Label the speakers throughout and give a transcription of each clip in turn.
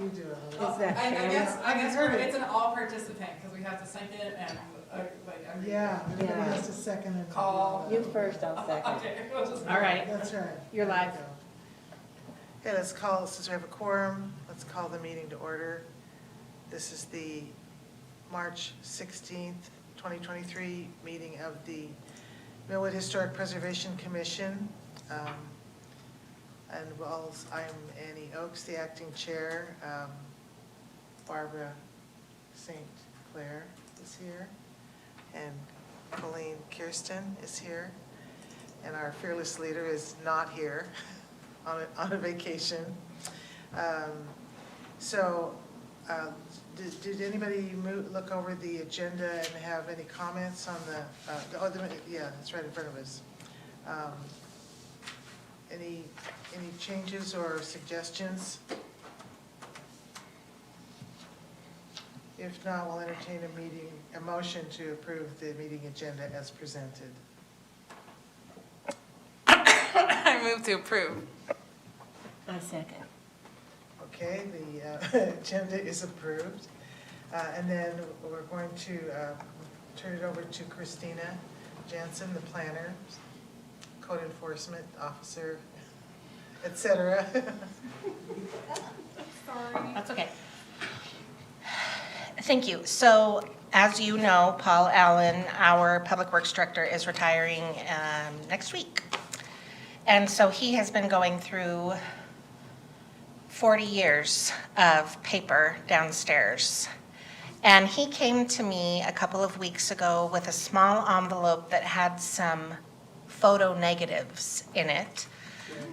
Speaker 1: you do it.
Speaker 2: Is that
Speaker 3: I guess
Speaker 1: heard it.
Speaker 3: it's an all participant, because we have to second it and, like, every.
Speaker 1: Yeah, everybody
Speaker 2: Yeah.
Speaker 1: has to second and.
Speaker 3: Call.
Speaker 2: You first, I'll second.
Speaker 3: Okay, we'll just.
Speaker 4: All right.
Speaker 1: That's right.
Speaker 4: You're live.
Speaker 1: Okay, let's call, since we have a quorum, let's call the meeting to order. This is the March 16th, 2023 meeting of the Millwood Historic Preservation Commission. And I'm Annie Oakes, the acting chair. Barbara St. Clair is here. And Colleen Kirsten is here. And our fearless leader is not here, on a vacation. Did anybody look over the agenda and have any comments on yeah, it's right in front of us. Any changes or suggestions? If not, we'll entertain a motion to approve the meeting agenda as presented.
Speaker 3: I move to approve.
Speaker 2: I second.
Speaker 1: Okay, the agenda is approved. And then we're going to turn it over to Christina Jansen, the planner, code enforcement officer, et cetera.
Speaker 3: Sorry.
Speaker 4: That's okay.
Speaker 5: Thank you. So, as you know, Paul Allen, our Public Works Director, is retiring next week. And so he has been going through 40 years of paper downstairs. And he came to me a couple of weeks ago with a small envelope that had some photo negatives in it.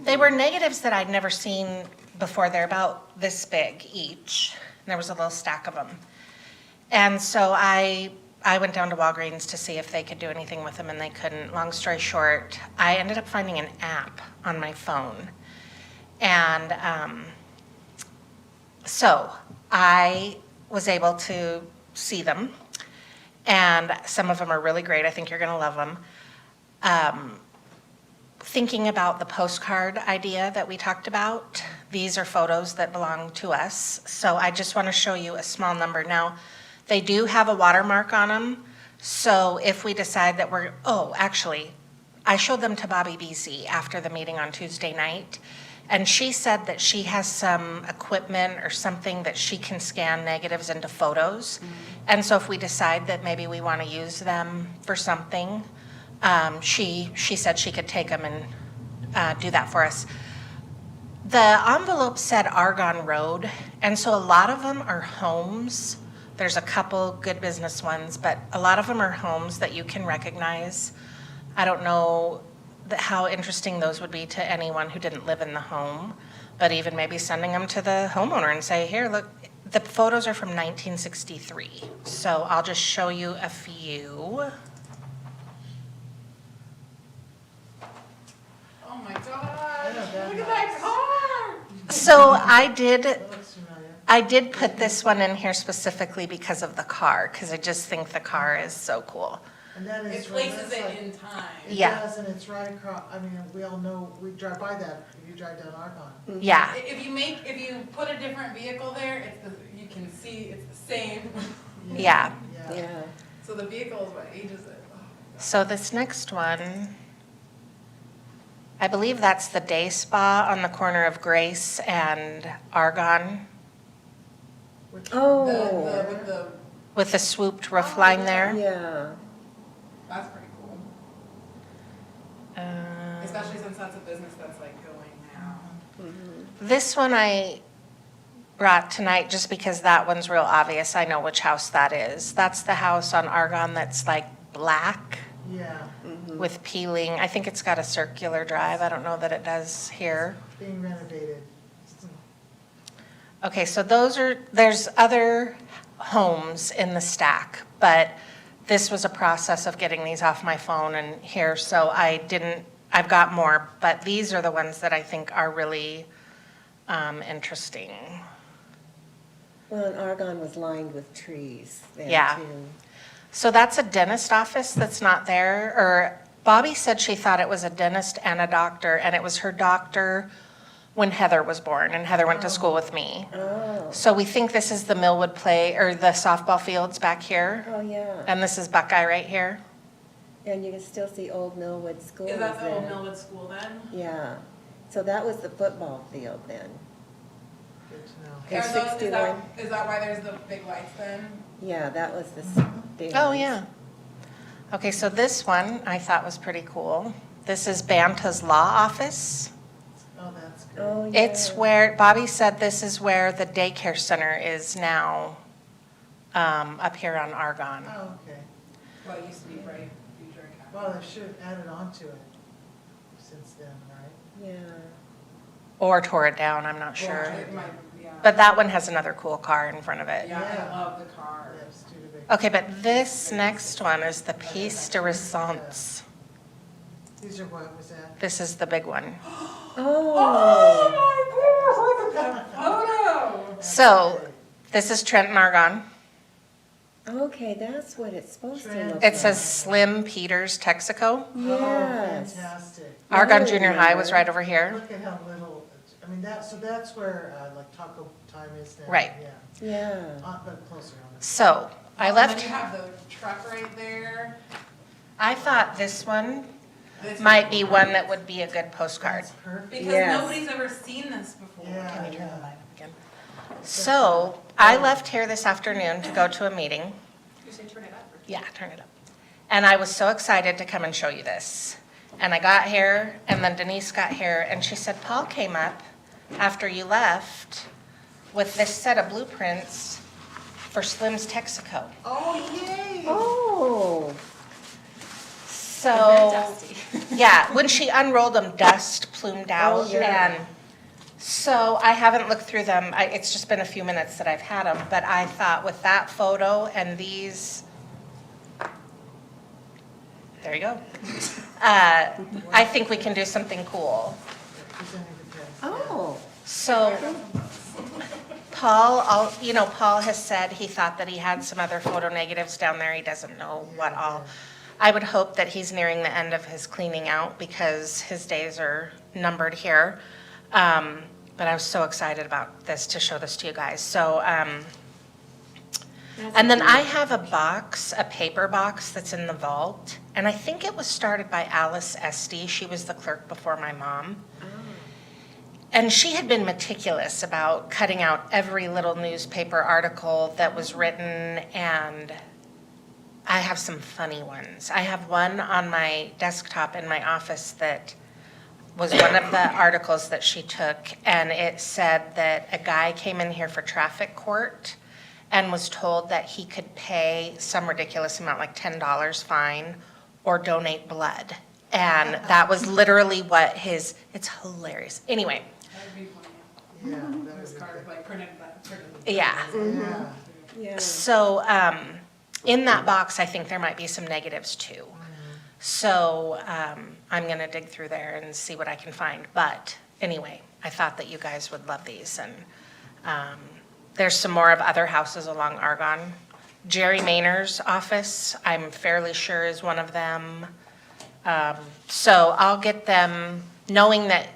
Speaker 5: They were negatives that I'd never seen before. They're about this big each. And there was a little stack of them. And so I went down to Walgreens to see if they could do anything with them, and they couldn't. Long story short, I ended up finding an app on my phone. And so I was able to see them, and some of them are really great. I think you're going to love them. Thinking about the postcard idea that we talked about, these are photos that belong to us. So I just want to show you a small number. Now, they do have a watermark on them. So if we decide that actually, I showed them to Bobby Beasy after the meeting on Tuesday night. And she said that she has some equipment or something that she can scan negatives into photos. And so if we decide that maybe we want to use them for something, she said she could take them and do that for us. The envelope said Argonne Road, and so a lot of them are homes. There's a couple good business ones, but a lot of them are homes that you can recognize. I don't know how interesting those would be to anyone who didn't live in the home, but even maybe sending them to the homeowner and say, here, look, the photos are from 1963. So I'll just show you a few.
Speaker 3: Oh my gosh,
Speaker 1: know that
Speaker 3: look at that car!
Speaker 5: So I
Speaker 1: That looks familiar.
Speaker 5: did put this one in here specifically because of the car, because I just think the car is so cool.
Speaker 1: And that
Speaker 3: It
Speaker 1: is.
Speaker 3: places
Speaker 1: that's
Speaker 3: it
Speaker 1: like-
Speaker 3: in time.
Speaker 1: It
Speaker 5: Yeah.
Speaker 1: does, and it's right across, I mean, we all know, we drive by that if you drive down Argonne.
Speaker 5: Yeah.
Speaker 3: If you put a different vehicle there, you can see it's the same.
Speaker 5: Yeah.
Speaker 2: Yeah.
Speaker 3: So the vehicle is what ages it? Oh,
Speaker 5: So this next one, I believe that's the day spa on the corner of Grace and Argonne
Speaker 1: Which-
Speaker 2: Oh,
Speaker 3: With the,
Speaker 5: with the swooped roof line there.
Speaker 2: yeah.
Speaker 3: that's pretty cool. Especially since that's a business that's like going now.
Speaker 5: This one I brought tonight just because that one's real obvious. I know which house that is. That's the house on Argonne that's like black
Speaker 1: Yeah,
Speaker 5: with peeling. I think it's got a circular drive. I don't know that it does here.
Speaker 1: being renovated.
Speaker 5: Okay, so there's other homes in the stack, but this was a process of getting these off my phone and here, so I've got more, but these are the ones that I think are really interesting.
Speaker 2: Well, and Argonne was lined with trees there
Speaker 5: Yeah.
Speaker 2: too.
Speaker 5: So that's a dentist office that's not there, or Bobby said she thought it was a dentist and a doctor, and it was her doctor when Heather was born, and Heather went to school with me.
Speaker 2: Oh,
Speaker 5: So we think this is the Millwood play, or the softball fields back here,
Speaker 2: oh, yeah.
Speaker 5: and this is Buckeye right here.
Speaker 2: And you can still see Old Millwood School
Speaker 3: Is that the old
Speaker 2: there.
Speaker 3: Millwood school then?
Speaker 2: Yeah. So that was the football field then.
Speaker 1: Good to know.
Speaker 2: Okay,
Speaker 3: Are those-
Speaker 2: 61.
Speaker 3: Is that why there's the big lights then?
Speaker 2: Yeah, that was the stadium.
Speaker 5: Oh, yeah. Okay, so this one I thought was pretty cool. This is Banta's law office.
Speaker 1: Oh, that's good.
Speaker 2: Oh, yeah.
Speaker 5: It's where, Bobby said this is where the daycare center is now, up here on Argonne.
Speaker 1: Oh, okay.
Speaker 3: Well, it used to be Bright Future Academy.
Speaker 1: Well, they should have added on to it since then, right?
Speaker 2: Yeah.
Speaker 5: Or tore it down, I'm not
Speaker 3: Well,
Speaker 5: sure.
Speaker 3: it might- yeah.
Speaker 5: But that one has another cool car in front of it.
Speaker 3: Yeah,
Speaker 1: Yeah.
Speaker 3: I love the car.
Speaker 1: Yeah, Studebaker.
Speaker 5: Okay, but this next one is the piece de resistance.
Speaker 1: These are what was that?
Speaker 5: This is the big one.
Speaker 2: Oh.
Speaker 3: my goodness, look at that photo!
Speaker 5: So, this is Trenton Argonne.
Speaker 2: Okay, that's what it's supposed to look like.
Speaker 5: It says Slim Peters, Texaco.
Speaker 2: Yes.
Speaker 1: Oh, fantastic.
Speaker 5: Argonne
Speaker 2: Oh,
Speaker 5: Junior High was
Speaker 2: yeah.
Speaker 5: right over here.
Speaker 1: Look at how little, I mean, so that's where, like Taco Time is now.
Speaker 5: Right.
Speaker 1: Yeah,
Speaker 2: Yeah.
Speaker 1: but closer on it.
Speaker 5: So, I
Speaker 3: And
Speaker 5: left,
Speaker 3: then you have the truck right there.
Speaker 5: I thought this one
Speaker 3: This
Speaker 5: might
Speaker 3: is-
Speaker 5: be one that would be a good postcard.
Speaker 1: That's perfect.
Speaker 3: Because
Speaker 2: Yes.
Speaker 3: nobody's ever seen this before.
Speaker 1: Yeah.
Speaker 5: Can you turn the light up again? So, I left here this afternoon to go to a meeting.
Speaker 3: You say turn it up.
Speaker 5: Yeah, turn it up. And I was so excited to come and show you this. And I got here, and then Denise got here, and she said, Paul came up after you left with this set of blueprints for Slim's Texaco.
Speaker 1: Oh, yay!
Speaker 2: Oh.
Speaker 5: So, yeah, when she unrolled them, dust plumed out.
Speaker 2: Oh, yeah.
Speaker 5: And so I haven't looked through them. It's just been a few minutes that I've had them. But I thought with that photo and these, there you go. I think we can do something cool.
Speaker 1: Presenting the test.
Speaker 2: Oh.
Speaker 5: So Paul, Paul has said he thought that he had some other photo negatives down there. He doesn't know what all. I would hope that he's nearing the end of his cleaning out because his days are numbered here. But I was so excited about this to show this to you guys. So, and then I have a box, a paper box that's in the vault. And I think it was started by Alice Esty. She was the clerk before my mom. And she had been meticulous about cutting out every little newspaper article that was written, and I have some funny ones. I have one on my desktop in my office that was one of the articles that she took, and it said that a guy came in here for traffic court and was told that he could pay some ridiculous amount, like $10 fine, or donate blood. And that was literally what it's hilarious. Anyway,
Speaker 3: That would be funny.
Speaker 1: Yeah, that
Speaker 3: This
Speaker 1: was
Speaker 3: card, like printed.
Speaker 5: yeah.
Speaker 1: Yeah.
Speaker 2: Yeah.
Speaker 5: So, in that box, I think there might be some negatives too. So, I'm gonna dig through there and see what I can find. But anyway, I thought that you guys would love these. And, there's some more of other houses along Argonne. Jerry Maynor's office, I'm fairly sure is one of them. So I'll get them, knowing that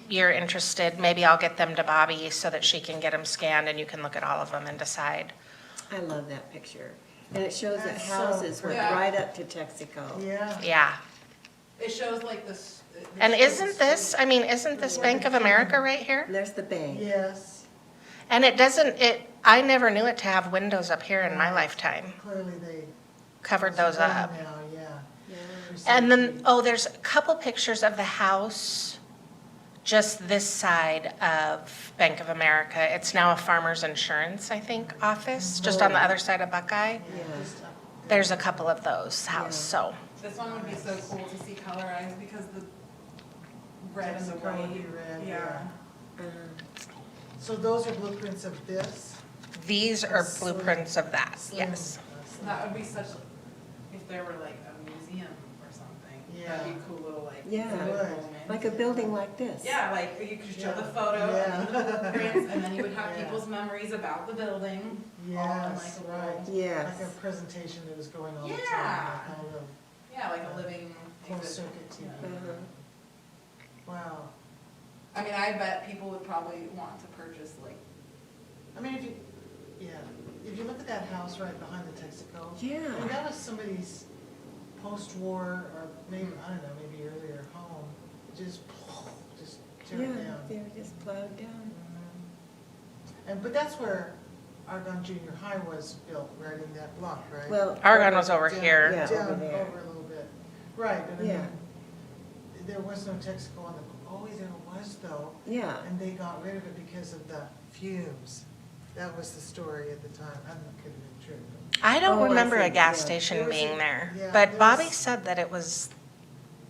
Speaker 5: you're interested, maybe I'll get them to Bobby so that she can get them scanned and you can look at all of them and decide.
Speaker 2: I love that picture. And it shows that
Speaker 1: That's so
Speaker 2: houses went
Speaker 3: pretty.
Speaker 2: right up to Texaco.
Speaker 1: Yeah.
Speaker 5: Yeah.
Speaker 3: It shows like this.
Speaker 5: And isn't this Bank of America right here?
Speaker 2: And there's the bank.
Speaker 1: Yes,
Speaker 5: And I never knew it to have windows up here in my lifetime.
Speaker 1: clearly they.
Speaker 5: Covered those up.
Speaker 1: Now, yeah.
Speaker 2: Yeah.
Speaker 5: And then, there's a couple pictures of the house just this side of Bank of America. It's now a Farmers Insurance, I think, office, just on the other side of Buckeye.
Speaker 1: Yeah,
Speaker 2: Yeah.
Speaker 1: just up
Speaker 5: There's a couple of those
Speaker 2: Yeah.
Speaker 5: houses, so.
Speaker 3: This one would be so cool to see colorized because the red and the
Speaker 1: Texaco would
Speaker 3: white.
Speaker 1: be red,
Speaker 3: Yeah.
Speaker 1: yeah. So those are blueprints of this?
Speaker 5: These are
Speaker 1: Slim.
Speaker 5: blueprints of that,
Speaker 1: Slim,
Speaker 5: yes.
Speaker 1: slim.
Speaker 3: That would be such, if there were like a museum or something. That'd be
Speaker 1: Yeah.
Speaker 3: a cool little like.
Speaker 2: Yeah.
Speaker 3: exhibit
Speaker 1: Would.
Speaker 3: moment.
Speaker 2: Like a building like this.
Speaker 3: Yeah, like you could show the
Speaker 1: Yeah.
Speaker 3: photo and then the
Speaker 1: Yeah.
Speaker 3: blueprints, and then you would have
Speaker 1: Yeah.
Speaker 3: people's memories about the building. all in,
Speaker 1: Yes,
Speaker 3: like, a
Speaker 1: right.
Speaker 3: little-
Speaker 2: Yes.
Speaker 1: Like a presentation that was going all the time,
Speaker 3: Yeah.
Speaker 1: like all the
Speaker 3: Yeah, like a living
Speaker 1: closed
Speaker 3: exhibit.
Speaker 1: circuit TV.
Speaker 2: Uh-huh.
Speaker 1: Wow.
Speaker 3: I mean, I bet people would probably want to purchase like,
Speaker 1: I mean, if you look at that house right behind the Texaco.
Speaker 2: Yeah.
Speaker 1: I mean, that was somebody's post-war, or maybe, I don't know, maybe earlier home, just tear
Speaker 2: Yeah,
Speaker 1: it down.
Speaker 2: they were just plowed down.
Speaker 1: But that's where Argonne Junior High was built, right in that block, right?
Speaker 2: Well,
Speaker 5: Argonne was over
Speaker 1: Down-
Speaker 5: here.
Speaker 2: Yeah,
Speaker 1: Down
Speaker 2: over there.
Speaker 1: over a little bit. Right, but I
Speaker 2: Yeah.
Speaker 1: mean, there was no Texaco on the, oh, there was though.
Speaker 2: yeah,
Speaker 1: And they got rid of it because of the fumes. That was the story at the time. I don't know, it could have been true.
Speaker 5: I don't
Speaker 2: Oh, I
Speaker 5: remember a
Speaker 2: see,
Speaker 5: gas
Speaker 2: yeah.
Speaker 5: station
Speaker 1: There was
Speaker 5: being
Speaker 1: a-
Speaker 5: there,
Speaker 1: yeah,
Speaker 5: but
Speaker 1: there
Speaker 5: Bobby
Speaker 1: was-
Speaker 5: said that it was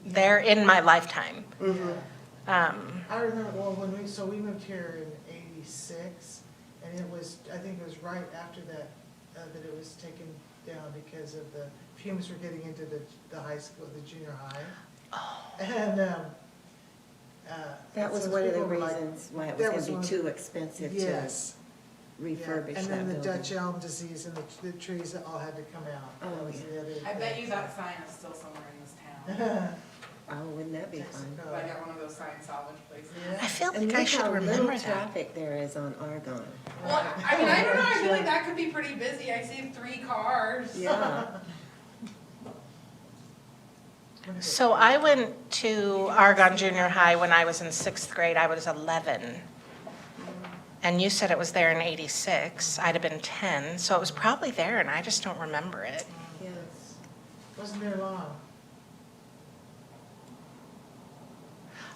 Speaker 5: there in my lifetime.
Speaker 2: mhm.
Speaker 1: I remember, well, we moved here in '86, and it was, I think it was right after that, that it was taken down because of the fumes were getting into the high school, the junior high.
Speaker 5: Oh.
Speaker 1: And,
Speaker 2: That was
Speaker 1: so
Speaker 2: one of the
Speaker 1: people were like-
Speaker 2: reasons why it
Speaker 1: that
Speaker 2: was
Speaker 1: one
Speaker 2: gonna
Speaker 1: of
Speaker 2: be
Speaker 1: the-
Speaker 2: too expensive to
Speaker 1: Yes. Yeah.
Speaker 2: refurbish that
Speaker 1: And then the
Speaker 2: building.
Speaker 1: Dutch elm disease and the trees that all had to come out. That
Speaker 2: Oh,
Speaker 1: was
Speaker 2: yeah.
Speaker 1: the other
Speaker 3: I bet
Speaker 1: thing.
Speaker 3: you that sign is still somewhere in this town.
Speaker 2: Oh, wouldn't that be fun?
Speaker 1: Texaco.
Speaker 3: Like at one of those sign salvage places.
Speaker 1: Yeah.
Speaker 5: I feel
Speaker 2: And
Speaker 5: like I
Speaker 2: look
Speaker 5: should
Speaker 2: how
Speaker 5: remember
Speaker 2: little
Speaker 5: that.
Speaker 2: traffic there is on Argonne.
Speaker 3: Well, I mean, I don't know, I feel like that could be pretty busy. I see 3 cars.
Speaker 2: Yeah,
Speaker 5: So I went to Argonne Junior High when I was in 6th grade. I was 11. And you said it was there in '86. I'd have been 10, so it was probably there, and I just don't remember it.
Speaker 2: yes.
Speaker 1: Wasn't there long.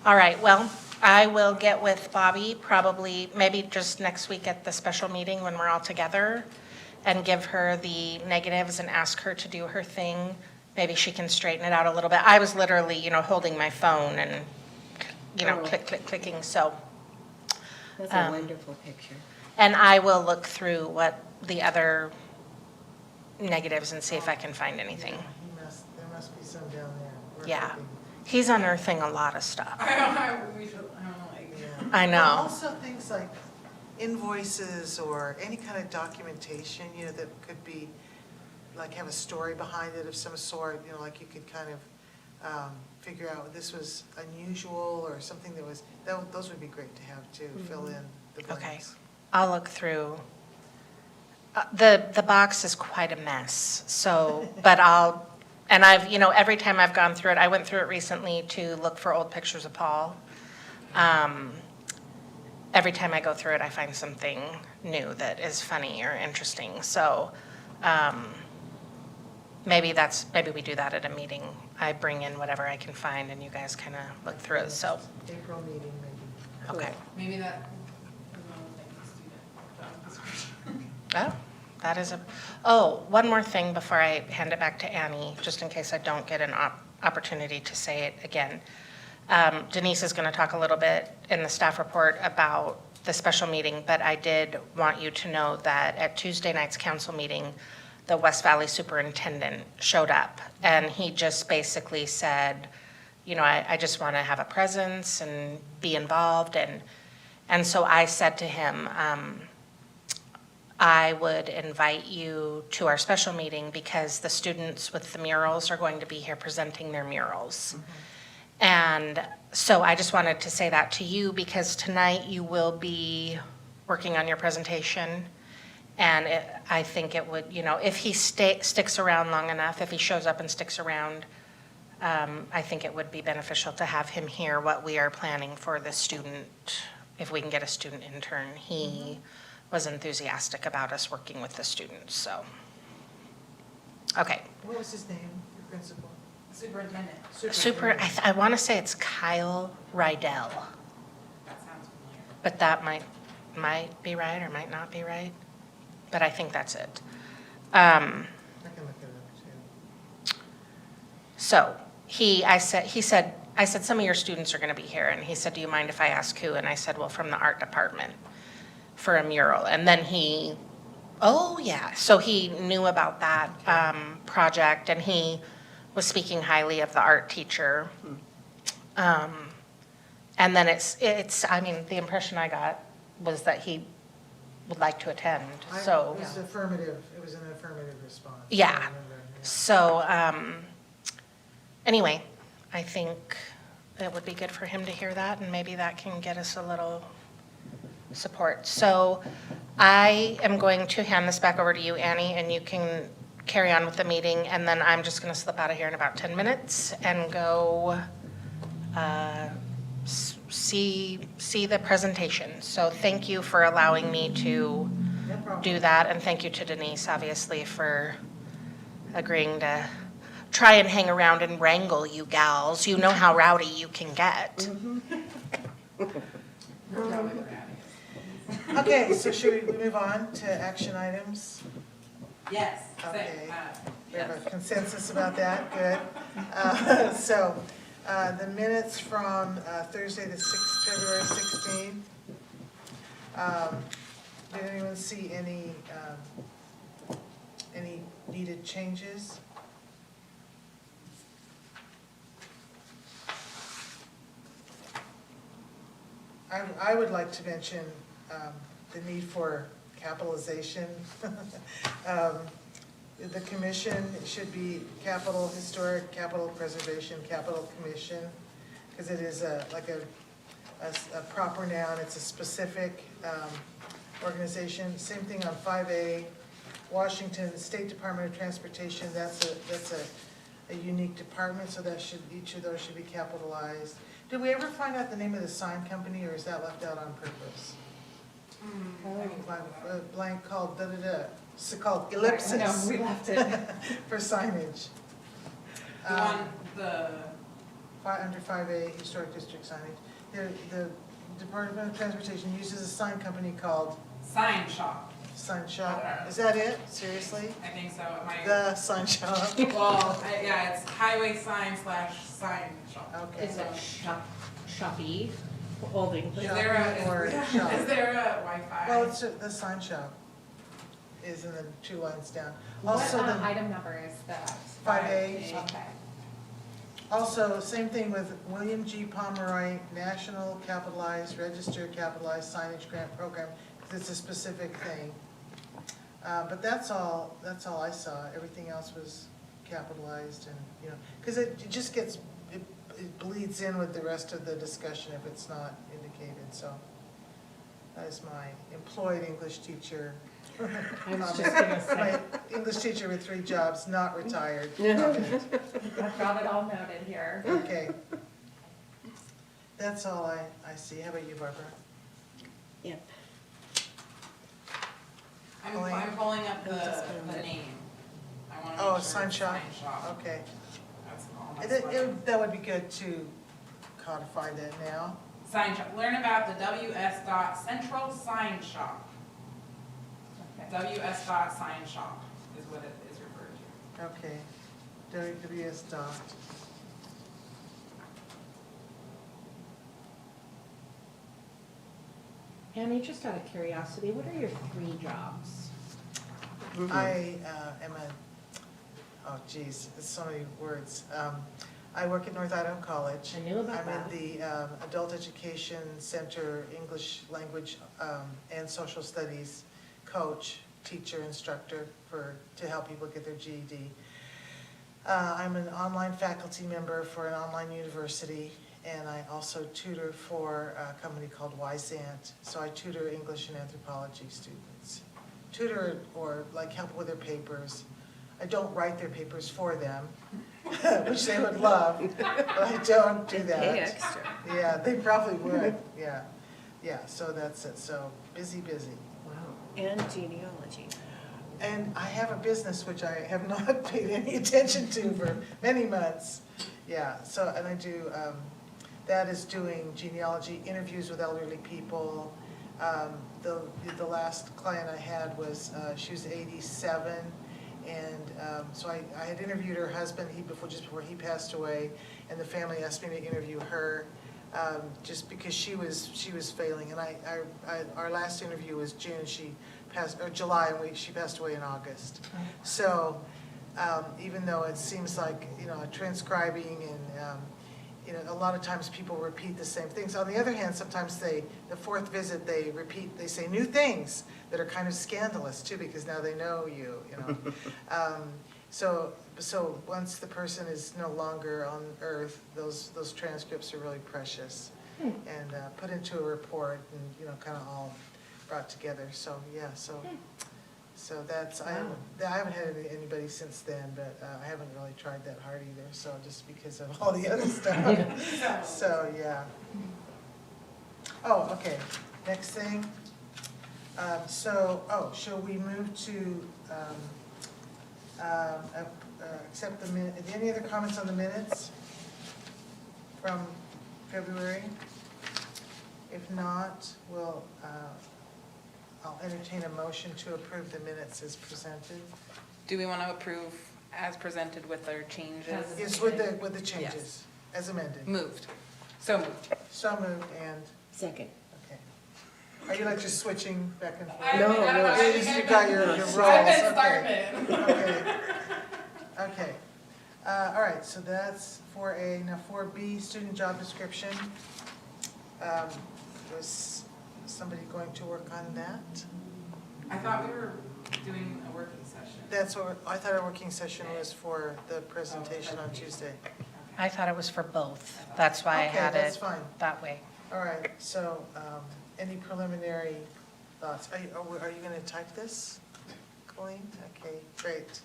Speaker 5: All right, well, I will get with Bobby probably, maybe just next week at the special meeting when we're all together, and give her the negatives and ask her to do her thing. Maybe she can straighten it out a little bit. I was literally, holding my phone and,
Speaker 2: Oh.
Speaker 5: clicking, so.
Speaker 2: That's a wonderful picture.
Speaker 5: And I will look through what the other negatives and see if I can find anything.
Speaker 1: Yeah, there must be some down there. We're
Speaker 5: Yeah.
Speaker 1: hoping.
Speaker 5: He's unearthing a lot of stuff.
Speaker 3: I don't know, like.
Speaker 1: Yeah.
Speaker 5: I
Speaker 1: Well,
Speaker 5: know.
Speaker 1: also things like invoices or any kind of documentation, that could be, like have a story behind it of some sort, like you could kind of figure out this was unusual or something those would be great to have too, fill in the
Speaker 5: Okay.
Speaker 1: blanks.
Speaker 5: I'll look through. The box is quite a mess, so, but and I've, every time I've gone through it, I went through it recently to look for old pictures of Paul. Every time I go through it, I find something new that is funny or interesting, so maybe we do that at a meeting. I bring in whatever I can find and you guys kind of look through it, so,
Speaker 1: April meeting maybe.
Speaker 5: okay.
Speaker 3: Maybe that is one of the things, student job description.
Speaker 5: Oh, that is one more thing before I hand it back to Annie, just in case I don't get an opportunity to say it again. Denise is going to talk a little bit in the staff report about the special meeting, but I did want you to know that at Tuesday night's council meeting, the West Valley superintendent showed up, and he just basically said, I just want to have a presence and be involved, and so I said to him, I would invite you to our special meeting because the students with the murals are going to be here presenting their murals. And so I just wanted to say that to you because tonight you will be working on your presentation. And I think it would, if he sticks around long enough, if he shows up and sticks around, I think it would be beneficial to have him hear what we are planning for the student, if we can get a student intern. He was enthusiastic about us working with the students, so. Okay.
Speaker 1: What was his name, your principal?
Speaker 3: Superintendent,
Speaker 5: I want to say it's Kyle Rydell,
Speaker 3: that sounds familiar.
Speaker 5: but that might be right or might not be right. But I think that's it.
Speaker 1: I can look it up too.
Speaker 5: So I said, some of your students are going to be here. And he said, do you mind if I ask who? And I said, well, from the art department for a mural. And then oh yeah. So he knew about that project and he was speaking highly of the art teacher. And then the impression I got was that he would like to attend, so.
Speaker 1: It was an affirmative response.
Speaker 5: Yeah.
Speaker 1: I remember,
Speaker 5: So, anyway, I think it would be good for him to hear that, and maybe that can get us a little support. So I am going to hand this back over to you, Annie, and you can carry on with the meeting, and then I'm just going to slip out of here in about 10 minutes and go see the presentation. So thank you for allowing me to
Speaker 1: No problem.
Speaker 5: do that, and thank you to Denise, obviously, for agreeing to try and hang around and wrangle you gals. You know how rowdy you can get.
Speaker 1: Okay, so should we move on to action items?
Speaker 3: Yes.
Speaker 1: Okay. We have
Speaker 3: Yes.
Speaker 1: a consensus about that, good. So, the minutes from Thursday, February 16th. Did anyone see any needed changes? I would like to mention the need for capitalization. The commission should be Capital Historic, Capital Preservation, Capital Commission, because it is like a proper noun, it's a specific organization. Same thing on 5A, Washington State Department of Transportation, that's a unique department, so that should, each of those should be capitalized. Did we ever find out the name of the sign company, or is that left out on purpose? Blank called da-da-da, it's called ellipsis.
Speaker 3: No, we left it.
Speaker 1: For signage.
Speaker 3: The one, the,
Speaker 1: Under 5A, Historic District signage. The Department of Transportation uses a sign company called
Speaker 3: sign shop,
Speaker 1: Sign Shop. Is that it? Seriously?
Speaker 3: I think so, it might.
Speaker 1: The Sign Shop?
Speaker 3: Well, yeah, it's highway sign/sign shop.
Speaker 1: Okay.
Speaker 4: Is it shoppy, old English?
Speaker 3: Is there a,
Speaker 1: Or
Speaker 3: is
Speaker 1: shop.
Speaker 3: there a Wi-Fi?
Speaker 1: Well, it's the Sign Shop is in the 2 lines down.
Speaker 4: What
Speaker 1: Also, the
Speaker 4: item number is that?
Speaker 1: 5A.
Speaker 4: Okay.
Speaker 1: Also, same thing with William G. Pomeroy National Capitalized, Registered Capitalized Signage Grant Program, because it's a specific thing. But that's all I saw. Everything else was capitalized and, you know, because it just gets, it bleeds in with the rest of the discussion if it's not indicated, so. That is my employed English teacher.
Speaker 4: I was just gonna say,
Speaker 1: My English teacher with 3 jobs, not retired.
Speaker 4: I've got it all noted here.
Speaker 1: Okay. That's all I see. How about you, Barbara?
Speaker 2: Yep.
Speaker 3: I'm pulling up the name. I wanna make
Speaker 1: Oh,
Speaker 3: sure
Speaker 1: Sign
Speaker 3: it's
Speaker 1: Shop?
Speaker 3: Sign shop.
Speaker 1: Okay.
Speaker 3: That's all. That's what-
Speaker 1: That would be good to codify that now.
Speaker 3: Sign shop, learn about the WS dot Central Sign Shop.
Speaker 4: Okay.
Speaker 3: WS dot Sign Shop is what it is referred to.
Speaker 1: Okay. WWS dot.
Speaker 4: Annie, just out of curiosity, what are your 3 jobs?
Speaker 1: I am oh geez, it's so many words. I work at North Idaho College.
Speaker 4: I knew about that.
Speaker 1: I'm in the Adult Education Center English Language and Social Studies coach, teacher, instructor to help people get their GED. I'm an online faculty member for an online university, and I also tutor for a company called Wisant. So I tutor English and anthropology students. Tutor or like help with their papers. I don't write their papers for them, which they would love, but I don't do that.
Speaker 2: Pay extra.
Speaker 1: Yeah, they probably would, yeah. Yeah, so that's it, so busy.
Speaker 2: Wow. And genealogy.
Speaker 1: And I have a business which I have not paid any attention to for many months. Yeah, so, and I do, that is doing genealogy, interviews with elderly people. The last client I had was, she was 87, and so I had interviewed her husband, just before he passed away, and the family asked me to interview her, just because she was failing. And our last interview was June, July, and she passed away in August. So even though it seems like, transcribing and, a lot of times people repeat the same things. On the other hand, sometimes the 4th visit, they say new things that are kind of scandalous too, because now they know you, So, so once the person is no longer on earth, those transcripts are really precious. And put into a report and, you know, kind of all brought together, so, yeah, so that's, I haven't had anybody since then, but I haven't really tried that hard either, so just because of all the other stuff. So, yeah. Oh, okay, next thing. Shall we move to accept the minute, any other comments on the minutes from February? If not, I'll entertain a motion to approve the minutes as presented.
Speaker 3: Do we want to approve as presented with their changes?
Speaker 1: Yes, with the changes, as amended.
Speaker 3: Moved. So moved.
Speaker 1: So moved and,
Speaker 2: Second.
Speaker 1: okay. Are you like just switching back and forth?
Speaker 2: No, no.
Speaker 1: You got your roles,
Speaker 3: I've been
Speaker 1: okay.
Speaker 3: starting.
Speaker 1: Okay. Okay. All right, so that's 4A. Now 4B, student job description. Was somebody going to work on that?
Speaker 3: I thought we were doing a working session.
Speaker 1: That's what, I thought our working session was for the presentation on Tuesday.
Speaker 5: I thought it was for both. That's why I
Speaker 1: Okay,
Speaker 5: had
Speaker 1: that's
Speaker 5: it
Speaker 1: fine.
Speaker 5: that way.
Speaker 1: All right, so any preliminary thoughts? Are you going to type this, Colleen? Okay, great.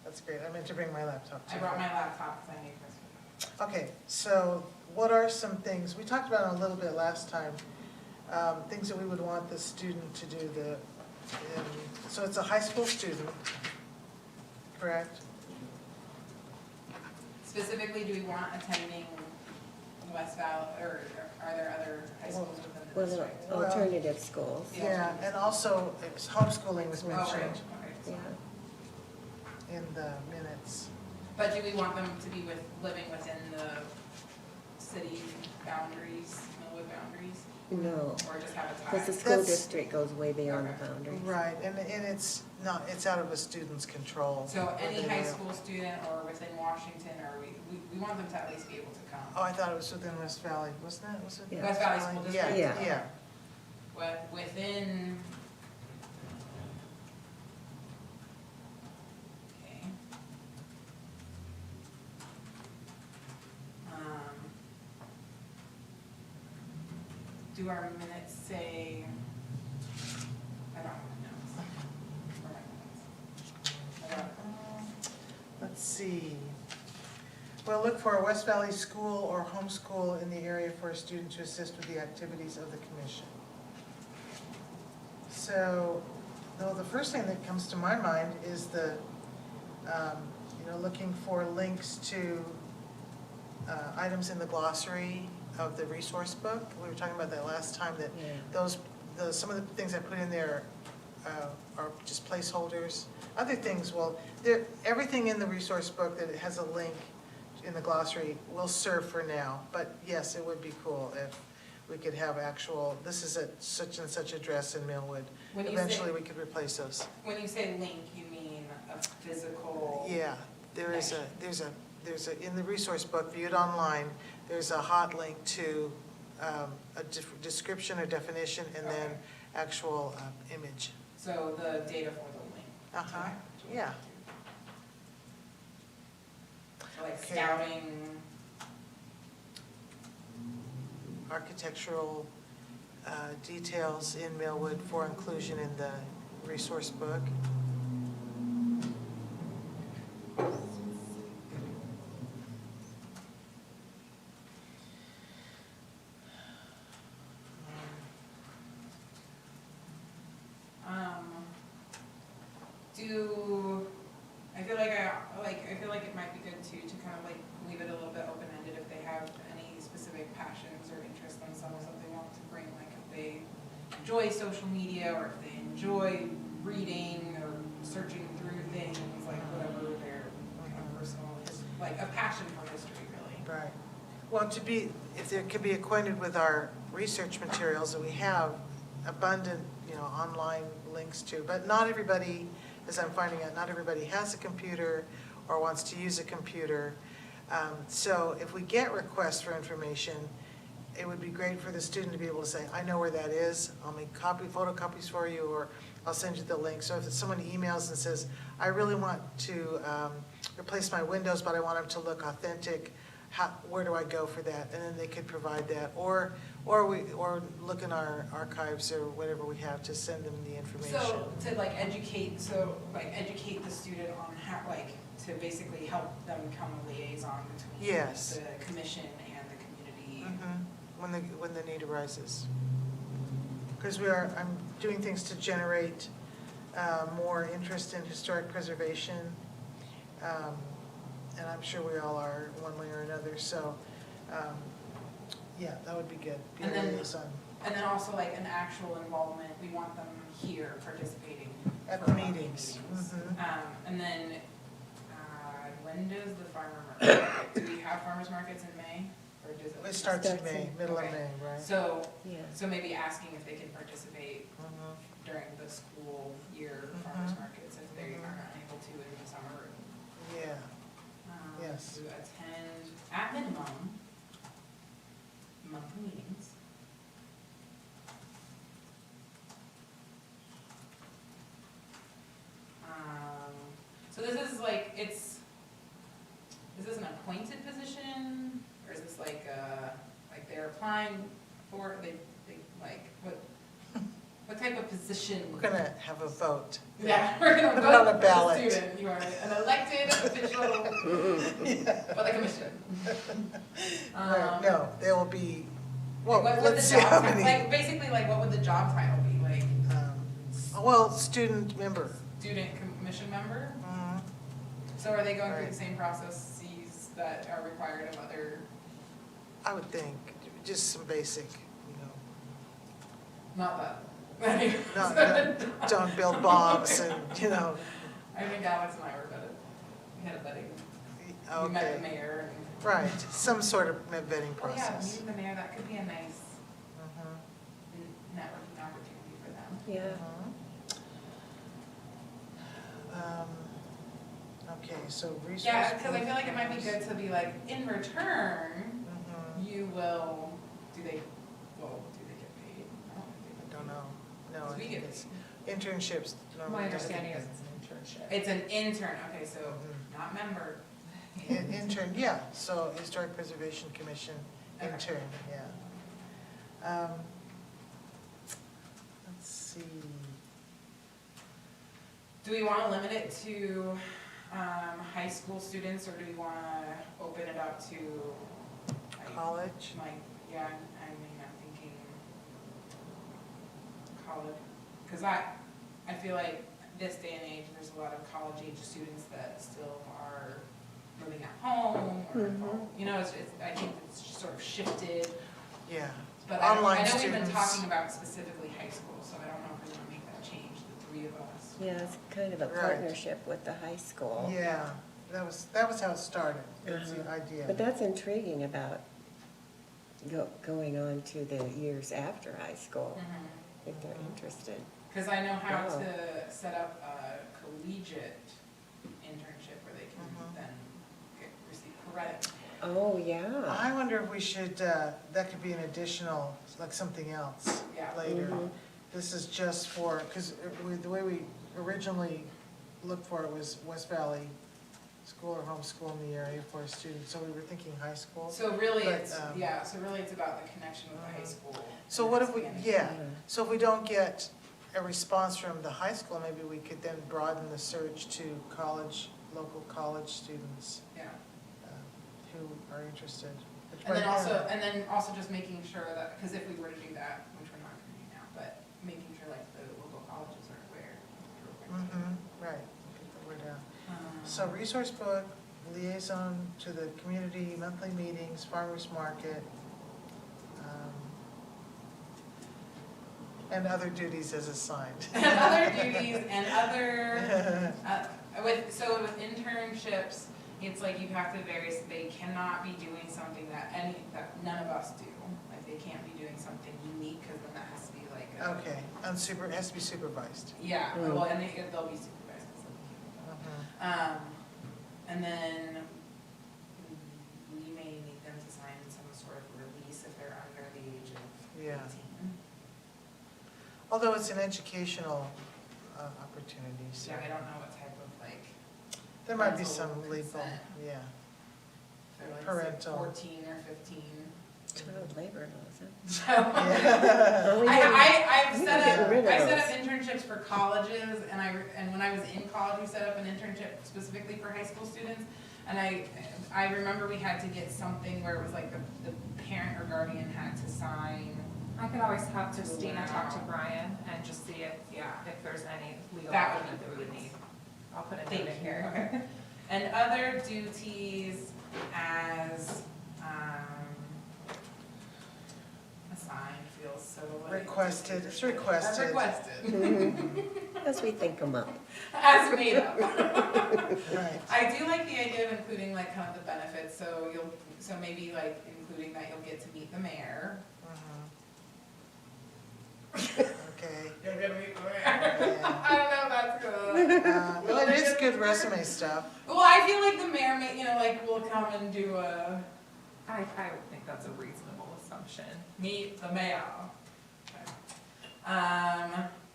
Speaker 1: That's great. I meant to bring my laptop too.
Speaker 3: I brought my laptop because I knew Chris would.
Speaker 1: Okay, so what are some things, we talked about it a little bit last time, things that we would want the student to do. So it's a high school student, correct?
Speaker 3: Specifically, do we want attending West Valley, or are there other high schools within the
Speaker 2: Well,
Speaker 3: district?
Speaker 1: Well-
Speaker 2: alternative schools,
Speaker 3: Yeah.
Speaker 1: Yeah, and also it's homeschooling was
Speaker 3: Okay,
Speaker 1: mentioned
Speaker 3: okay.
Speaker 2: yeah.
Speaker 1: in the minutes.
Speaker 3: But do we want them to be living within the city boundaries, Millwood boundaries,
Speaker 2: No,
Speaker 3: or just have a tie?
Speaker 2: because the school
Speaker 1: That's-
Speaker 2: district goes way beyond the
Speaker 3: Okay.
Speaker 2: boundaries.
Speaker 1: Right, and it's not, it's out of a student's control.
Speaker 3: So any
Speaker 1: whether
Speaker 3: high
Speaker 1: they-
Speaker 3: school student or within Washington, or we want them to at least be able to come.
Speaker 1: Oh, I thought it was within West Valley, wasn't it? Was it
Speaker 2: Yeah.
Speaker 3: West Valley School District?
Speaker 1: Yeah,
Speaker 2: Yeah.
Speaker 1: yeah.
Speaker 3: Within. Okay. Do our minutes say, I don't have my notes. Where are my notes? I got-
Speaker 1: Let's see. We'll look for a West Valley school or homeschool in the area for a student to assist with the activities of the commission. So, though the first thing that comes to my mind is looking for links to items in the glossary of the resource book. We were talking about that last time, that
Speaker 2: Yeah.
Speaker 1: some of the things I put in there are just placeholders. Other things, everything in the resource book that has a link in the glossary will serve for now. But yes, it would be cool if we could have actual, this is at such and such address in Millwood.
Speaker 3: When you
Speaker 1: Eventually,
Speaker 3: say-
Speaker 1: we could replace those.
Speaker 3: When you say link, you mean a physical?
Speaker 1: Yeah, there's a, in the resource book, viewed online, there's a hot link to a description or definition and then
Speaker 3: Okay.
Speaker 1: actual image.
Speaker 3: So the data for the link.
Speaker 1: Uh-huh,
Speaker 3: Okay.
Speaker 1: yeah.
Speaker 3: So like
Speaker 1: Okay.
Speaker 3: scouting,
Speaker 1: Architectural details in Millwood for inclusion in the resource book.
Speaker 3: I feel like it might be good too, to kind of like leave it a little bit open-ended if they have any specific passions or interests themselves that they want to bring, like if they enjoy social media, or if they enjoy reading or searching through things, like whatever their kind of personal, like a passion for history, really.
Speaker 1: Right. Well, if they could be acquainted with our research materials that we have abundant, online links to, but not everybody, as I'm finding out, not everybody has a computer or wants to use a computer. So if we get requests for information, it would be great for the student to be able to say, I know where that is, I'll make photocopies for you, or I'll send you the link. So if someone emails and says, I really want to replace my windows, but I want them to look authentic, where do I go for that? And then they could provide that, or look in our archives or whatever we have to send them the information.
Speaker 3: So to educate the student on how, to basically help them become a liaison between
Speaker 1: Yes.
Speaker 3: the commission and the community.
Speaker 1: When the need arises. Because I'm doing things to generate more interest in historic preservation. And I'm sure we all are one way or another, so, yeah, that would be good. Be a
Speaker 3: And then-
Speaker 1: liaison.
Speaker 3: And then also an actual involvement, we want them here participating.
Speaker 1: At
Speaker 3: for
Speaker 1: the
Speaker 3: monthly
Speaker 1: meetings.
Speaker 3: meetings.
Speaker 1: Mhm.
Speaker 3: And then, when does the farmer market, do we have farmers markets in May? Or does it?
Speaker 1: It starts in
Speaker 2: Starts
Speaker 1: May,
Speaker 2: in-
Speaker 1: middle of
Speaker 3: Okay.
Speaker 1: May, right?
Speaker 3: So,
Speaker 2: Yeah.
Speaker 3: so maybe asking if they can participate
Speaker 1: Mhm.
Speaker 3: during the school year
Speaker 1: Mhm.
Speaker 3: farmers markets if they
Speaker 1: Mhm.
Speaker 3: are not able to in the summer.
Speaker 1: Yeah, Yes.
Speaker 3: To attend, at minimum, monthly meetings. So this is is this an appointed position, or is this they're applying for, what type of position?
Speaker 1: we're gonna have a vote.
Speaker 3: Yeah, we're gonna
Speaker 1: Put it on
Speaker 3: vote
Speaker 1: a
Speaker 3: for the
Speaker 1: ballot.
Speaker 3: student. You are an elected official for the commission.
Speaker 1: Right, no, there will be, well,
Speaker 3: What would
Speaker 1: let's
Speaker 3: the
Speaker 1: see
Speaker 3: job
Speaker 1: how
Speaker 3: title,
Speaker 1: many.
Speaker 3: basically, what would the job title be?
Speaker 1: Well, student member.
Speaker 3: Student commission member?
Speaker 1: Mhm.
Speaker 3: So are they going through
Speaker 1: Right.
Speaker 3: the same processes that are required of other,
Speaker 1: I would think, just some basic,
Speaker 3: not that?
Speaker 1: don't build bombs and,
Speaker 3: I think Alex and I were vetted. We had a vetting. We met the
Speaker 1: okay.
Speaker 3: mayor and.
Speaker 1: Right, some sort of vetting
Speaker 3: Oh, yeah,
Speaker 1: process.
Speaker 3: meeting the mayor, that could be a nice
Speaker 1: Mhm.
Speaker 3: networking opportunity for them.
Speaker 2: Yeah.
Speaker 1: Okay, so resource.
Speaker 3: Yeah, because I feel like it might be good to be in return,
Speaker 1: Mhm.
Speaker 3: you will, do they get paid? I don't think they
Speaker 1: Don't know, no, I
Speaker 3: Because we
Speaker 1: think
Speaker 3: get
Speaker 1: it's
Speaker 3: paid.
Speaker 1: internships. normally
Speaker 4: My
Speaker 1: don't
Speaker 4: understanding
Speaker 1: get
Speaker 4: is it's an internship.
Speaker 3: It's an intern, okay, so
Speaker 1: Mhm.
Speaker 3: not member.
Speaker 1: paid. Intern, yeah, so Historic Preservation Commission
Speaker 3: Okay.
Speaker 1: intern, yeah. Let's see,
Speaker 3: Do we want to limit it to high school students, or do we want to open it up to
Speaker 1: college,
Speaker 3: yeah, I mean, I'm thinking college, because I feel like this day and age, there's a lot of college age students that still are living at home, or, I think it's sort of shifted,
Speaker 1: yeah.
Speaker 3: but I
Speaker 1: Online
Speaker 3: know we've been
Speaker 1: students.
Speaker 3: talking about specifically high school, so I don't know if we want to make that change, the three of us.
Speaker 2: Yeah, it's kind of a
Speaker 1: Right.
Speaker 2: partnership with the high school.
Speaker 1: Yeah, that was how it started, that's the idea.
Speaker 2: But that's intriguing about going on to the years after high school, if they're interested.
Speaker 3: Because I know how
Speaker 2: Wow.
Speaker 3: to set up a collegiate internship where they can
Speaker 1: Mhm.
Speaker 3: then receive credit.
Speaker 2: Oh, yeah.
Speaker 1: I wonder if we should, that could be an additional, like something else
Speaker 3: Yeah.
Speaker 1: later.
Speaker 2: Mhm.
Speaker 1: This is just for, because the way we originally looked for it was West Valley school or homeschool in the area for students, so we were thinking high school.
Speaker 3: So really,
Speaker 1: But,
Speaker 3: it's about the connection with the high school.
Speaker 1: So
Speaker 3: and
Speaker 1: what if we,
Speaker 3: expanding.
Speaker 1: yeah, so if we don't get a response from the high school, maybe we could then broaden the search to local college students
Speaker 3: Yeah.
Speaker 1: who are interested. Which
Speaker 3: And then
Speaker 1: right
Speaker 3: also,
Speaker 1: now-
Speaker 3: just making sure that, because if we were to do that, which we're not going to do now, but making sure the local colleges are aware.
Speaker 1: Right, get the word out.
Speaker 3: Um,
Speaker 1: So resource book, liaison to the community, monthly meetings, farmer's market, and other duties as assigned.
Speaker 3: And other duties and other, with internships, it's you have to they cannot be doing something that none of us do. They can't be doing something unique, because then that has to be
Speaker 1: Okay, it has to be supervised.
Speaker 3: Yeah,
Speaker 2: Mm.
Speaker 3: well, and they'll be supervised. And then we may need them to sign some sort of release if they're under the
Speaker 1: Yeah.
Speaker 3: 18.
Speaker 1: Although it's an educational opportunity, so
Speaker 3: Yeah, I don't know what type of like,
Speaker 1: there might be
Speaker 3: parental
Speaker 1: some legal,
Speaker 3: consent.
Speaker 1: yeah.
Speaker 3: if they're like say
Speaker 1: Parental.
Speaker 3: 14 or 15.
Speaker 2: Child labor laws, huh?
Speaker 3: So,
Speaker 1: Yeah.
Speaker 2: Well, we
Speaker 3: I've
Speaker 2: we
Speaker 3: set
Speaker 2: can get
Speaker 3: up,
Speaker 2: rid of
Speaker 3: I set up
Speaker 2: those.
Speaker 3: internships for colleges, and when I was in college, we set up an internship specifically for high school students. And I remember we had to get something where it was like the parent or guardian had to sign.
Speaker 6: I could always have
Speaker 3: To
Speaker 6: Christina
Speaker 3: allow.
Speaker 6: talk to Brian and just see if there's any legal
Speaker 3: That would
Speaker 6: document
Speaker 3: be
Speaker 6: that we would
Speaker 3: great.
Speaker 6: need. I'll put it
Speaker 3: Thank
Speaker 6: in
Speaker 3: you.
Speaker 6: here.
Speaker 3: Okay. And other duties as, assigned feels so like.
Speaker 1: Requested, it's
Speaker 3: As
Speaker 1: requested.
Speaker 3: requested.
Speaker 2: As we think them up.
Speaker 3: As made up.
Speaker 1: Right.
Speaker 3: I do like the idea of including like kind of the benefits, so maybe like including that you'll get to meet the mayor.
Speaker 1: Okay.
Speaker 3: You'll get to meet the mayor.
Speaker 1: Yeah.
Speaker 3: I don't know if that's good.
Speaker 1: Well, it is good resume stuff.
Speaker 3: Well, I feel like the mayor may, like will come and do
Speaker 6: I would think that's a reasonable assumption.
Speaker 3: meet the mayor. Okay.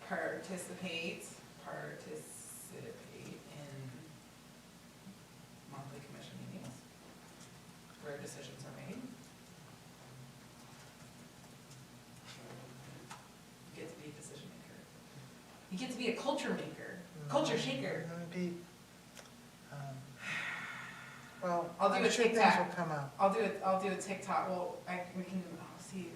Speaker 3: Participate in monthly commission meetings where decisions are made. You get to be a decision maker. You get to be a culture maker, culture shaker.
Speaker 1: Be, well,
Speaker 3: I'll do
Speaker 1: I'm
Speaker 3: a
Speaker 1: sure things
Speaker 3: TikTok.
Speaker 1: will come up.
Speaker 3: I'll do a TikTok, well, we can, see,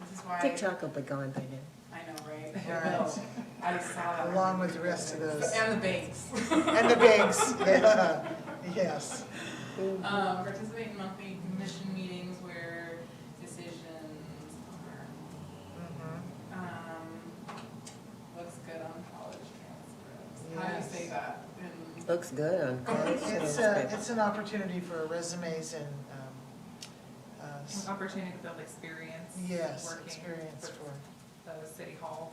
Speaker 3: this is why.
Speaker 2: TikTok will be gone by then.
Speaker 3: I know, right? It
Speaker 1: Right.
Speaker 3: will. I saw that.
Speaker 1: Along with the rest of those.
Speaker 3: And the banks.
Speaker 1: And the bigs, yeah, yes.
Speaker 3: Participate in monthly commission meetings where decisions are
Speaker 1: Mhm.
Speaker 3: made. Looks good on college transcripts. How do you
Speaker 1: Yes.
Speaker 3: say that?
Speaker 2: Looks good on college transcripts.
Speaker 1: It's an opportunity for resumes and,
Speaker 6: An opportunity to build experience.
Speaker 1: yes,
Speaker 6: Working
Speaker 1: experience
Speaker 6: for
Speaker 1: for,
Speaker 6: the city hall.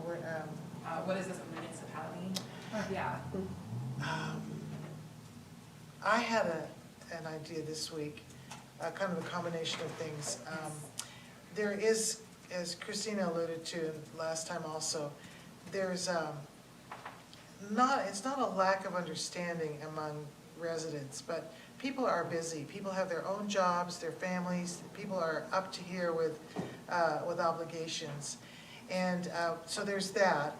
Speaker 1: we're,
Speaker 3: What is this, a municipality?
Speaker 6: Yeah.
Speaker 1: I had an idea this week, kind of a combination of things. There is, as Christina alluded to last time also, there's it's not a lack of understanding among residents, but people are busy. People have their own jobs, their families, people are up to here with obligations. And so there's that,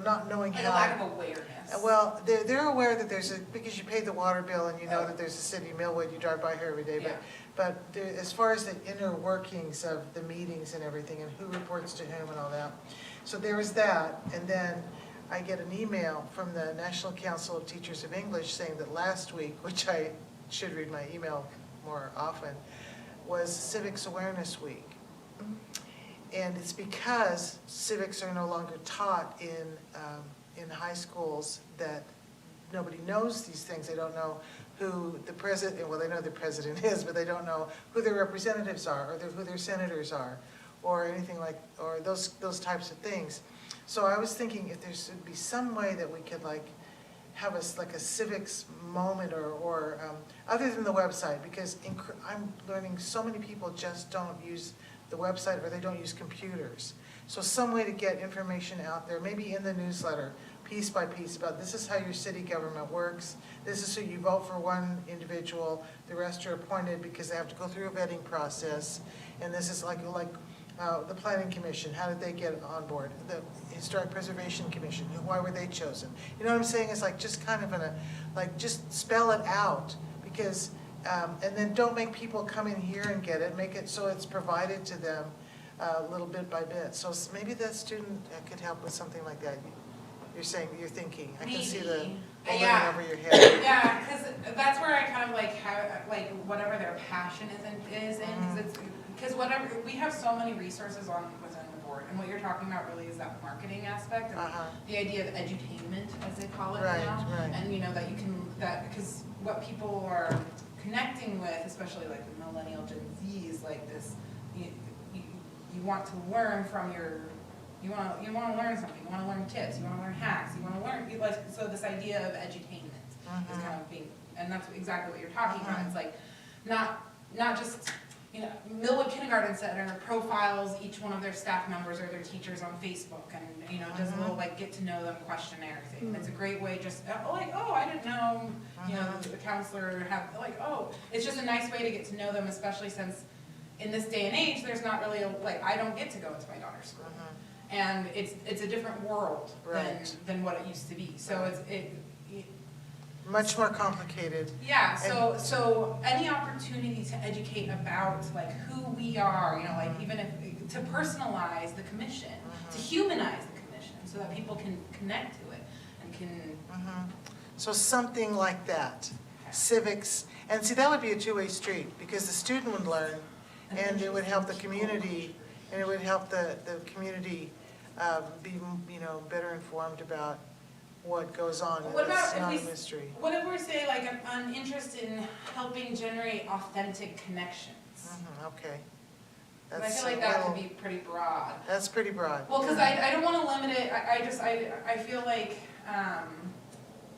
Speaker 1: not knowing
Speaker 3: Like
Speaker 1: how.
Speaker 3: a lack of awareness.
Speaker 1: Well, they're aware that because you pay the water bill and you know that there's a city of Millwood, you drive by here every day,
Speaker 3: Yeah.
Speaker 1: but as far as the inner workings of the meetings and everything and who reports to whom and all that. So there was that, and then I get an email from the National Council of Teachers of English saying that last week, which I should read my email more often, was Civics Awareness Week. And it's because civics are no longer taught in high schools, that nobody knows these things. They don't know who the president, well, they know the president is, but they don't know who their representatives are, or who their senators are, or anything like, or those types of things. So I was thinking if there should be some way that we could have a civics moment or other than the website, because I'm learning so many people just don't use the website or they don't use computers. So some way to get information out there, maybe in the newsletter, piece by piece, about this is how your city government works. This is who you vote for one individual, the rest are appointed because they have to go through a vetting process. And this is like the Planning Commission, how did they get on board? The Historic Preservation Commission, why were they chosen? You know what I'm saying? It's just kind of just spell it out, because, and then don't make people come in here and get it, make it so it's provided to them little bit by bit. So maybe that student could help with something like that. You're saying, you're thinking, I can see the balloon
Speaker 3: Yeah.
Speaker 1: over your head.
Speaker 3: Yeah, because that's where I kind of have, whatever their passion is in, because whatever, we have so many resources within the board, and what you're talking about really is that marketing aspect, and the idea of edutainment, as they call it now.
Speaker 1: Right.
Speaker 3: And that you can, because what people are connecting with, especially the millennial Gen Zs, this, you want to learn from you want to learn something, you want to learn tips, you want to learn hacks, you want to learn, so this idea of edutainment is kind of being, and that's exactly what you're talking about. It's not just, you know, Millwood Kindergarten Center profiles each one of their staff members or their teachers on Facebook and, you know, does a little like get to know them questionnaire thing. And it's a great way just, I didn't know, you know, the counselor have, it's just a nice way to get to know them, especially since in this day and age, there's not really, I don't get to go into my daughter's school. And it's a different world than what it used to be. So it's
Speaker 1: Much more complicated.
Speaker 3: yeah, so any opportunity to educate about like who we are, you know, like even if, to personalize the commission, to humanize the commission so that people can connect to it and can.
Speaker 1: So something like that, civics, and see, that would be a two-way street, because the student would learn, and it would help the community, and it would help the community be, you know, better informed about what goes on.
Speaker 3: What about
Speaker 1: It's
Speaker 3: if
Speaker 1: not
Speaker 3: we
Speaker 1: a mystery.
Speaker 3: What if we say like an interest in helping generate authentic connections?
Speaker 1: Okay.
Speaker 3: And I
Speaker 1: That's
Speaker 3: feel like
Speaker 1: a
Speaker 3: that
Speaker 1: little-
Speaker 3: could be pretty broad.
Speaker 1: That's pretty broad.
Speaker 3: Well, because I don't want to limit it, I feel like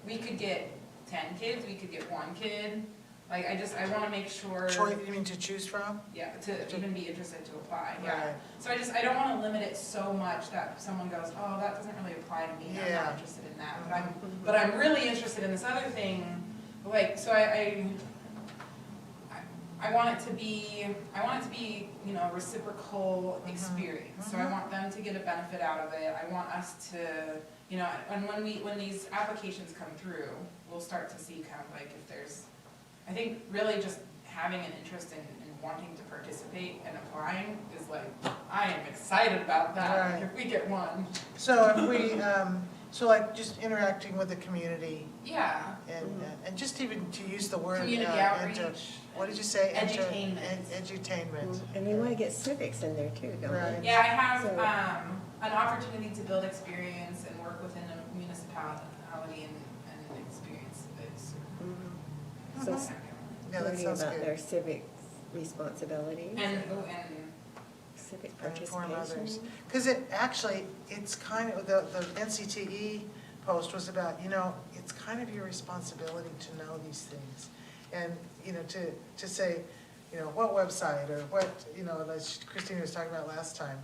Speaker 3: we could get 10 kids, we could get 1 kid. Like, I want to make sure.
Speaker 1: You mean to choose from?
Speaker 3: Yeah, to even be interested to apply, yeah.
Speaker 1: Right.
Speaker 3: So I don't want to limit it so much that someone goes, oh, that doesn't really apply to me, I'm
Speaker 1: Yeah.
Speaker 3: not interested in that. But I'm really interested in this other thing, like, so I want it to be, you know, a reciprocal experience. So I want them to get a benefit out of it. I want us to, you know, and when these applications come through, we'll start to see kind of like if there's, I think really just having an interest in wanting to participate and applying is like, I am excited about that,
Speaker 1: Right.
Speaker 3: if we get one.
Speaker 1: So if we, so like just interacting with the community
Speaker 3: Yeah,
Speaker 1: and just even to use the word.
Speaker 3: community
Speaker 1: enter-
Speaker 3: outreach.
Speaker 1: What did you say?
Speaker 3: Edutainment.
Speaker 1: Edutainment.
Speaker 2: And you want to get civics in there too, don't
Speaker 1: Right.
Speaker 2: you?
Speaker 3: Yeah, I have
Speaker 2: So-
Speaker 3: an opportunity to build experience and work within a municipality and experience this.
Speaker 2: So
Speaker 1: Yeah, that
Speaker 2: learning
Speaker 1: sounds
Speaker 2: about their
Speaker 1: good.
Speaker 2: civic responsibilities,
Speaker 3: And
Speaker 2: civic
Speaker 1: And inform others.
Speaker 2: participation.
Speaker 1: Because it's kind of, the NCTE post was about, you know, it's kind of your responsibility to know these things. And, you know, to say, you know, what website or what, you know, as Christina was talking about last time,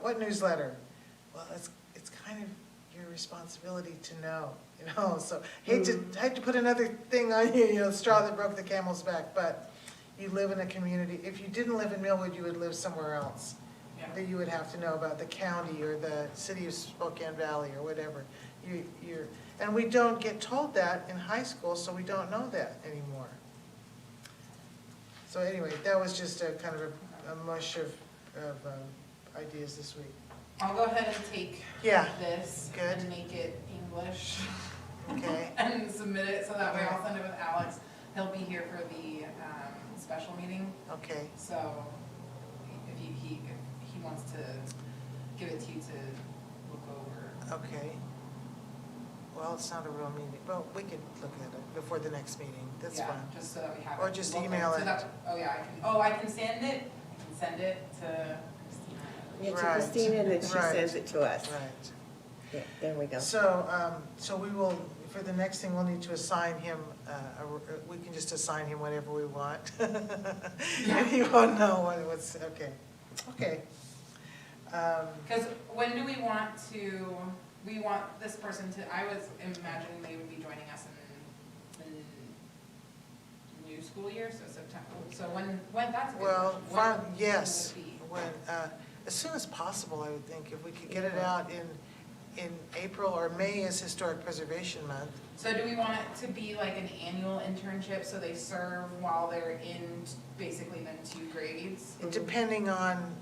Speaker 1: what newsletter? Well, it's kind of your responsibility to know, you know, so hate to put another thing on you, you know, straw that broke the camel's back, but you live in a community. If you didn't live in Millwood, you would live somewhere else that you would have to know about, the county or the city of Spokane Valley or whatever. And we don't get told that in high school, so we don't know that anymore. So anyway, that was just a kind of a mush of ideas this week.
Speaker 3: I'll go ahead and take
Speaker 1: Yeah,
Speaker 3: this
Speaker 1: good.
Speaker 3: and make it English
Speaker 1: okay,
Speaker 3: and submit it, so that way I'll send it with Alex. He'll be here for the special meeting,
Speaker 1: okay.
Speaker 3: so if he wants to give it to you to look over.
Speaker 1: Okay. Well, it's not a real meeting, but we could look at it before the next meeting, that's
Speaker 3: Yeah,
Speaker 1: fine.
Speaker 3: just so that we have it.
Speaker 1: Or just
Speaker 3: look
Speaker 1: email
Speaker 3: over. So
Speaker 1: it.
Speaker 3: that- Oh, yeah, I can send it, to Christina.
Speaker 2: Yeah, to
Speaker 1: Right.
Speaker 2: Christina, and then she
Speaker 1: Right.
Speaker 2: sends it to us.
Speaker 1: Right.
Speaker 2: Yeah, there we go.
Speaker 1: So we will, for the next thing, we'll need to assign him, we can just assign him whatever we want. And he won't know what's, okay, okay.
Speaker 3: Because when do we want this person to, I was imagining they would be joining us in the new school year, so September. So when that's a good
Speaker 1: Well,
Speaker 3: question. When
Speaker 1: yes,
Speaker 3: would it be?
Speaker 1: when, as soon as possible, I would think, if we could get it out in April or May is Historic Preservation Month.
Speaker 3: So do we want it to be like an annual internship, so they serve while they're in basically then 2 grades?
Speaker 1: Depending on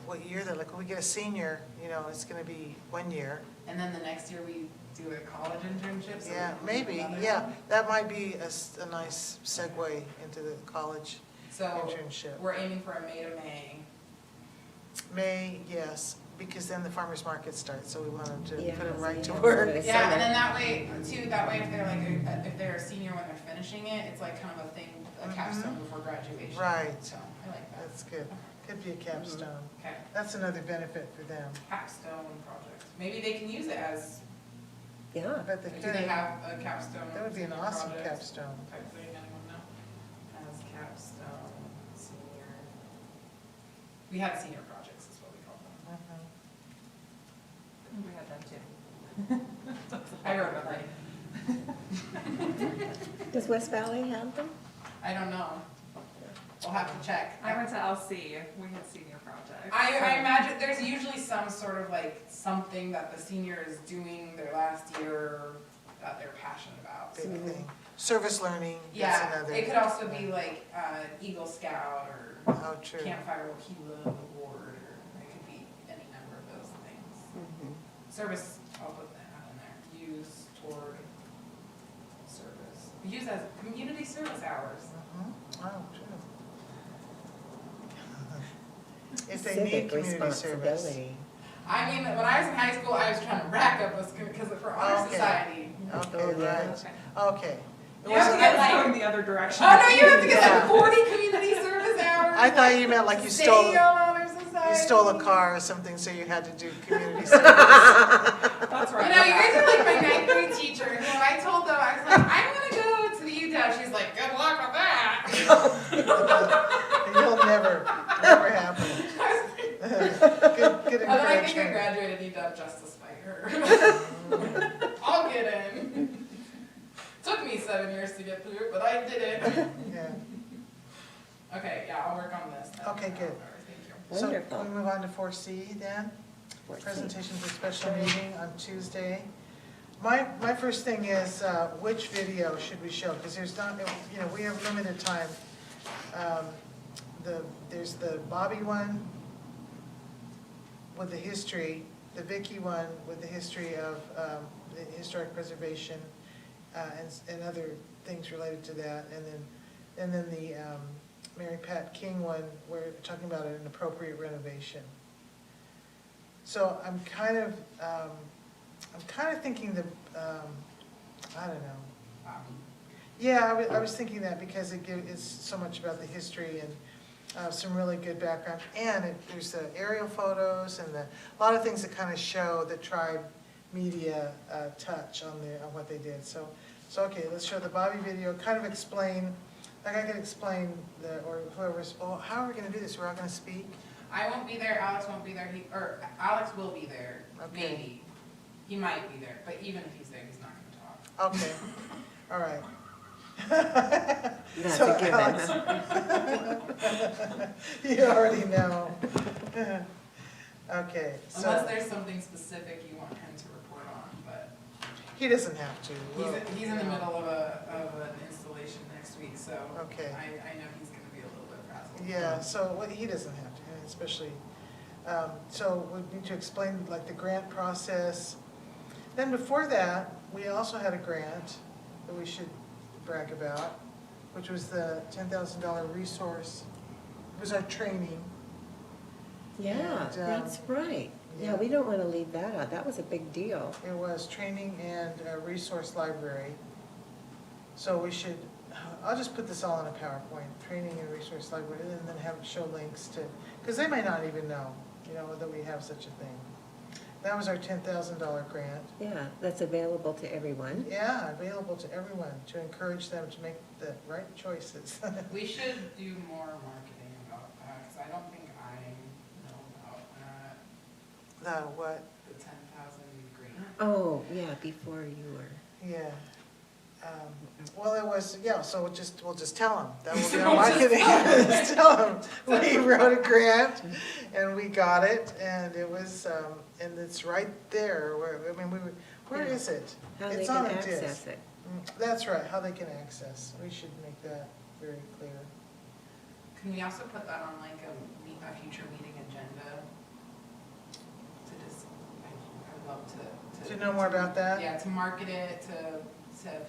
Speaker 1: what year they're, like, when we get a senior, you know, it's gonna be 1 year.
Speaker 3: And then the next year we do a college internship? So
Speaker 1: Yeah,
Speaker 3: we do
Speaker 1: maybe,
Speaker 3: another
Speaker 1: yeah,
Speaker 3: one?
Speaker 1: that might be a nice segue into the college
Speaker 3: So
Speaker 1: internship.
Speaker 3: we're aiming for a May to May.
Speaker 1: May, yes, because then the farmer's market starts, so we want them to
Speaker 2: Yeah,
Speaker 1: put them right to
Speaker 2: yeah.
Speaker 1: work.
Speaker 2: It's
Speaker 3: Yeah,
Speaker 2: summer.
Speaker 3: and then that way, too, that way if they're like, if they're a senior when they're finishing it, it's like kind of a thing, a capstone before graduation.
Speaker 1: Right.
Speaker 3: So, I like that.
Speaker 1: That's good. Could be a capstone.
Speaker 3: Okay,
Speaker 1: That's another benefit for them.
Speaker 3: capstone project. Maybe they can use it as,
Speaker 1: I
Speaker 2: Yeah,
Speaker 1: bet they
Speaker 3: do
Speaker 1: could.
Speaker 3: they have a capstone?
Speaker 1: That would be an
Speaker 3: senior
Speaker 1: awesome
Speaker 3: project
Speaker 1: capstone.
Speaker 3: Type thing, anyone know? As capstone senior We had senior projects, is what we called them.
Speaker 6: We had them too. I remember.
Speaker 2: Does West Valley have them?
Speaker 3: I don't know. We'll have to check.
Speaker 6: I went to LC, we had senior projects.
Speaker 3: I imagine there's usually some sort of like something that the senior is doing their last year that they're passionate about.
Speaker 1: Big thing. Service learning, that's
Speaker 3: Yeah,
Speaker 1: another.
Speaker 3: it could also be like Eagle Scout or
Speaker 1: Oh, true.
Speaker 3: Campfire Wakila Award, or it could be any number of those things. Service, I'll put that in there. Use toward service. Use as community service hours.
Speaker 1: Mhm. Oh, true. If they
Speaker 2: Civic
Speaker 1: need community service.
Speaker 2: responsibility.
Speaker 3: I mean, when I was in high school, I was trying to rack up us because for honor
Speaker 1: Okay.
Speaker 3: society.
Speaker 1: Okay,
Speaker 2: Oh, yeah.
Speaker 1: right, okay. It
Speaker 3: You have to
Speaker 1: wasn't-
Speaker 3: get
Speaker 6: That's
Speaker 3: like-
Speaker 6: going the other direction.
Speaker 3: Oh, no, you have to get like 40 community service hours.
Speaker 1: I thought you meant like you stole,
Speaker 3: Stay on honor society.
Speaker 1: you stole a car or something, so you had to do community service.
Speaker 6: That's right.
Speaker 3: You know, you guys are like my ninth grade teacher, who when I told them, I was like, I'm gonna go to the UW, she's like, good luck with that.
Speaker 1: You'll never happen. Good
Speaker 3: And then I think I
Speaker 1: encouragement.
Speaker 3: graduated UW just to spite her. I'll get in. Took me 7 years to get through it, but I did it.
Speaker 1: Yeah.
Speaker 3: Okay, yeah, I'll work on this then.
Speaker 1: Okay, good.
Speaker 3: Thank you.
Speaker 1: So
Speaker 2: Wonderful.
Speaker 1: can we move on to 4C then? Presentation for special meeting on Tuesday. My first thing is, which video should we show? Because there's not, you know, we have limited time. There's the Bobby one with the history, the Vicky one with the history of the historic preservation and other things related to that, and then the Mary Pat King one, where we're talking about an appropriate renovation. So I'm kind of thinking that, I don't know. Yeah, I was thinking that because it's so much about the history and some really good background. And there's the aerial photos and a lot of things that kind of show the tribe media touch on what they did. So okay, let's show the Bobby video, kind of explain, like I could explain, or whoever's, well, how are we gonna do this? We're all gonna speak?
Speaker 3: I won't be there, Alex won't be there, or Alex will be there,
Speaker 1: Okay.
Speaker 3: maybe. He might be there, but even if he's there, he's not gonna talk.
Speaker 1: Okay, all right.
Speaker 2: That's
Speaker 1: So,
Speaker 2: a given.
Speaker 1: Alex, you already know. Okay,
Speaker 3: Unless
Speaker 1: so
Speaker 3: there's something specific you want him to report on, but
Speaker 1: he doesn't have to.
Speaker 3: he's in the middle of an installation next week, so
Speaker 1: Okay.
Speaker 3: I know he's gonna be a little bit frazzled.
Speaker 1: Yeah, so he doesn't have to, especially, so we need to explain like the grant process. Then before that, we also had a grant that we should brag about, which was the $10,000 resource. It was our training.
Speaker 2: Yeah,
Speaker 1: And,
Speaker 2: that's right.
Speaker 1: yeah.
Speaker 2: Yeah, we don't want to leave that out. That was a big deal.
Speaker 1: It was training and a resource library. So we should, I'll just put this all in a PowerPoint, training and resource library, and then have it show links to, because they might not even know, that we have such a thing. That was our $10,000 grant.
Speaker 2: Yeah, that's available to everyone.
Speaker 1: Yeah, available to everyone, to encourage them to make the right choices.
Speaker 3: We should do more marketing about that, because I don't think I know about that,
Speaker 1: The what?
Speaker 3: the 10,000 grant.
Speaker 2: Oh, yeah, before you were.
Speaker 1: Yeah. Well, it was, yeah, so we'll just tell them. That will be
Speaker 3: So
Speaker 1: our
Speaker 3: we'll just
Speaker 1: marketing.
Speaker 3: tell 'em.
Speaker 1: Just tell them, we wrote a grant and we got it and it was, and it's right there. Where
Speaker 2: Yeah.
Speaker 1: is it?
Speaker 2: How they
Speaker 1: It's
Speaker 2: can
Speaker 1: on a disc.
Speaker 2: access it.
Speaker 1: That's right, how they can access. We should make that very clear.
Speaker 3: Can we also put that on like a future meeting agenda? To just, I'd love to.
Speaker 1: To know more about that?
Speaker 3: Yeah, to market it, to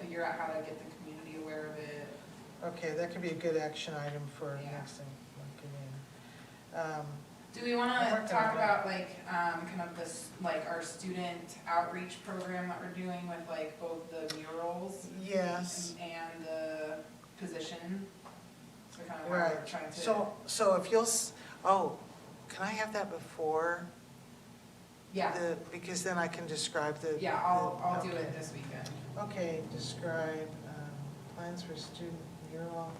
Speaker 3: figure out how to get the community aware of it.
Speaker 1: Okay, that could be a good action item for
Speaker 3: Yeah.
Speaker 1: next thing.
Speaker 3: Do we want
Speaker 1: I'm
Speaker 3: to
Speaker 1: working
Speaker 3: talk
Speaker 1: on it.
Speaker 3: about like, kind of this, like our student outreach program that we're doing with like both the murals
Speaker 1: Yes,
Speaker 3: and the position? So kind of how we're
Speaker 1: right.
Speaker 3: trying to.
Speaker 1: So if you'll, can I have that before?
Speaker 3: Yeah,
Speaker 1: Because then I can describe the.
Speaker 3: yeah, I'll do
Speaker 1: okay.
Speaker 3: it this weekend.
Speaker 1: Okay, describe plans for student mural,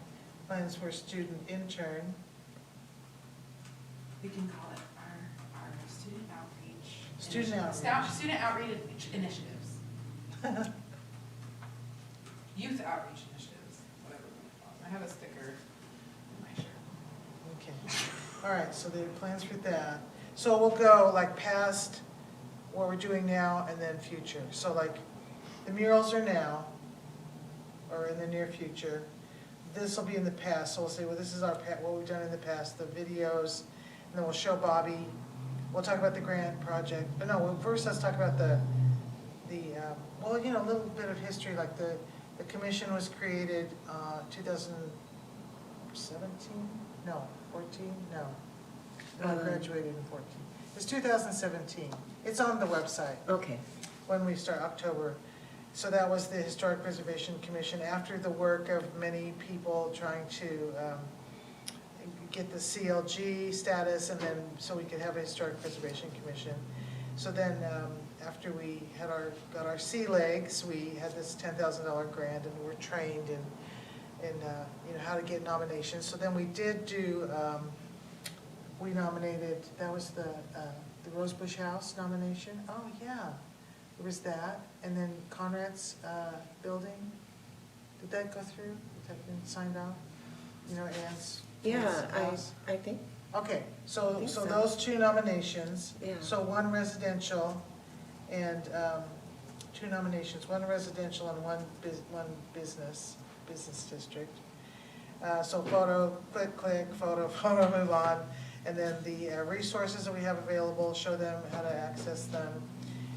Speaker 1: plans for student intern.
Speaker 3: We can call it our student outreach.
Speaker 1: Student
Speaker 3: initiatives.
Speaker 1: outreach.
Speaker 3: Student outreach initiatives. Youth outreach initiatives, whatever we want to call them. I have a sticker in my shirt.
Speaker 1: Okay, all right, so there are plans for that. So we'll go like past what we're doing now and then future. So like, the murals are now, or in the near future. This will be in the past, so we'll say, well, this is our, what we've done in the past, the videos, and then we'll show Bobby. We'll talk about the grant project, but no, well, first let's talk about well, you know, a little bit of history, like the commission was created, 2017? No, 14? No. No, I graduated in 14. It's 2017. It's on the website
Speaker 2: Okay.
Speaker 1: when we start, October. So that was the Historic Preservation Commission, after the work of many people trying to get the CLG status, and then, so we could have a Historic Preservation Commission. So then, after we had got our sea legs, we had this $10,000 grant, and we were trained in you know, how to get nominations. So then we did do, we nominated, that was the Rosebush House nomination. Oh, yeah, there was that. And then Conrad's building, did that go through? Did that been signed off? You know, Ann's house?
Speaker 2: I think,
Speaker 1: Okay, so,
Speaker 2: think
Speaker 1: so
Speaker 2: so.
Speaker 1: those two nominations.
Speaker 2: Yeah.
Speaker 1: So one residential and, two nominations, one residential and one business district. So photo, click, photo, move on. And then the resources that we have available, show them how to access them.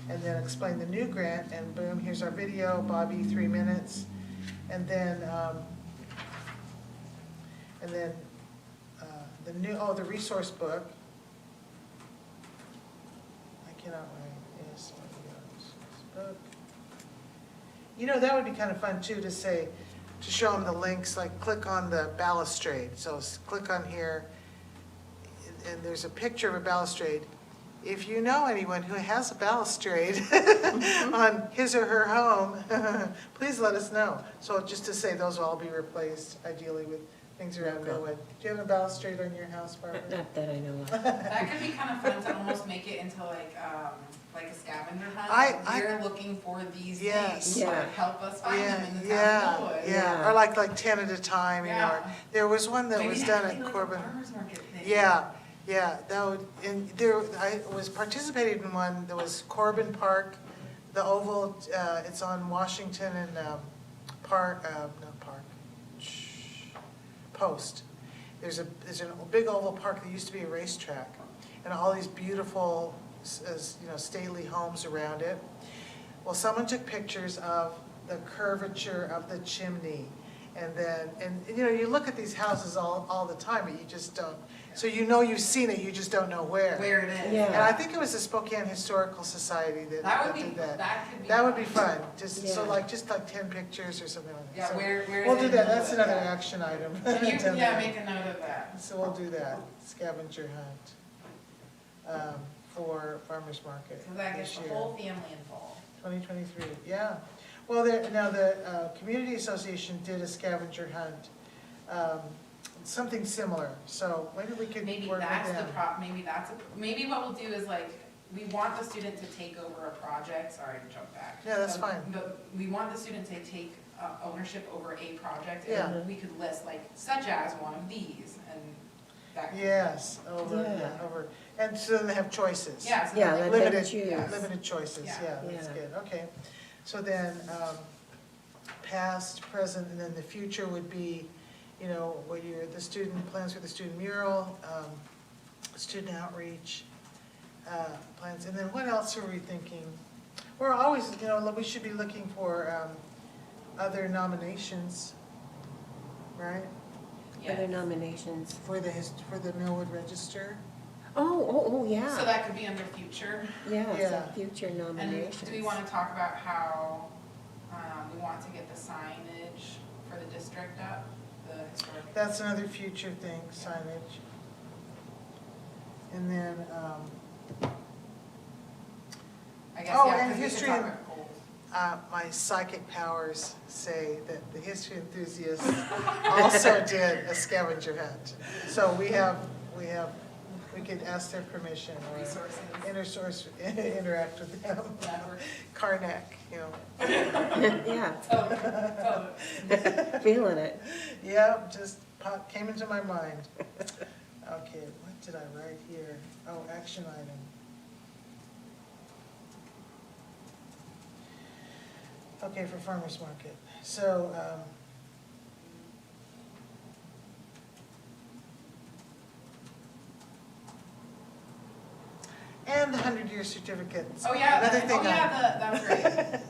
Speaker 1: And then explain the new grant, and boom, here's our video, Bobby, 3 minutes. And then, the new, the resource book. I cannot write, yes, book. You know, that would be kind of fun too, to say, to show them the links, like click on the balustrade. So click on here, and there's a picture of a balustrade. If you know anyone who has a balustrade on his or her home, please let us know. So just to say, those will all be replaced ideally with things around Millwood. Do you have a balustrade on your house, Barbara?
Speaker 2: not that I know of.
Speaker 3: That could be kind of fun to almost make it into like a scavenger hunt. We're looking for these
Speaker 1: Yes.
Speaker 3: things,
Speaker 2: Yeah.
Speaker 3: like help us find them in the town of
Speaker 1: Yeah,
Speaker 3: Millwood.
Speaker 1: yeah, or like 10 at a time, you know.
Speaker 3: Yeah.
Speaker 1: There was one that
Speaker 3: Maybe
Speaker 1: was
Speaker 3: that
Speaker 1: done
Speaker 3: could
Speaker 1: at
Speaker 3: be like a
Speaker 1: Corbin.
Speaker 3: farmer's market thing.
Speaker 1: Yeah, that would, and there, I was participating in one, there was Corbin Park, the oval, it's on Washington and, Post. There's a big oval park that used to be a racetrack, and all these beautiful, you know, stately homes around it. Well, someone took pictures of the curvature of the chimney, and then, you know, you look at these houses all the time, but you just don't, so you know you've seen it, you just don't know where.
Speaker 3: Where it is.
Speaker 2: Yeah.
Speaker 1: And I think it was the Spokane Historical Society
Speaker 3: That would be,
Speaker 1: did that.
Speaker 3: that could be.
Speaker 1: That would be fun, just, so
Speaker 2: Yeah.
Speaker 1: like, just like 10 pictures or something like that.
Speaker 3: Yeah,
Speaker 1: So
Speaker 3: where
Speaker 1: we'll
Speaker 3: is
Speaker 1: do
Speaker 3: it?
Speaker 1: that, that's another
Speaker 3: Yeah.
Speaker 1: action item.
Speaker 3: And you can,
Speaker 1: Down
Speaker 3: make
Speaker 1: there.
Speaker 3: a note of that.
Speaker 1: So we'll do that, scavenger hunt, for farmer's market
Speaker 3: So that gets
Speaker 1: this
Speaker 3: the
Speaker 1: year.
Speaker 3: whole family involved.
Speaker 1: 2023, yeah. Well, now the Community Association did a scavenger hunt, something similar, so maybe we could
Speaker 3: Maybe
Speaker 1: work with
Speaker 3: that's the
Speaker 1: them.
Speaker 3: maybe what we'll do is like, we want the student to take over a project, sorry to jump back.
Speaker 1: Yeah, that's fine.
Speaker 3: But we want the student to take ownership over a project,
Speaker 1: Yeah.
Speaker 3: and we could list like, such as one of these, and that.
Speaker 1: Yes, over,
Speaker 2: Yeah.
Speaker 1: and so then they have choices.
Speaker 3: Yeah, so
Speaker 2: Yeah,
Speaker 3: like-
Speaker 2: let them
Speaker 1: Limited,
Speaker 2: choose.
Speaker 1: limited choices,
Speaker 3: Yeah.
Speaker 1: yeah, that's
Speaker 2: Yeah.
Speaker 1: good, okay. So then, past, present, and then the future would be, you know, what the student, plans for the student mural, student outreach, plans, and then what else are we thinking? We're always, you know, we should be looking for, other nominations, right?
Speaker 3: Yeah.
Speaker 2: Other nominations.
Speaker 1: For the Millwood Register.
Speaker 2: Oh, yeah.
Speaker 3: So that could be under future.
Speaker 2: Yeah,
Speaker 1: Yeah.
Speaker 2: so future
Speaker 3: And
Speaker 2: nominations.
Speaker 3: do we want to talk about how we want to get the signage for the district up, the historic?
Speaker 1: That's another future thing, signage. And then,
Speaker 3: I guess,
Speaker 1: Oh,
Speaker 3: yeah,
Speaker 1: and
Speaker 3: 'cause we could
Speaker 1: history
Speaker 3: talk
Speaker 1: and-
Speaker 3: about goals.
Speaker 1: my psychic powers say that the history enthusiasts also did a scavenger hunt. So we could ask their permission or
Speaker 3: Resources.
Speaker 1: interact with them.
Speaker 3: Whatever.
Speaker 1: Karnak, you know.
Speaker 2: Yeah,
Speaker 3: Totally.
Speaker 2: feeling it.
Speaker 1: Yeah, just came into my mind. Okay, what did I write here? Oh, action item. Okay, for farmer's market. So, and the 100-year certificates.
Speaker 3: Oh, yeah,
Speaker 1: Another thing
Speaker 3: that's great.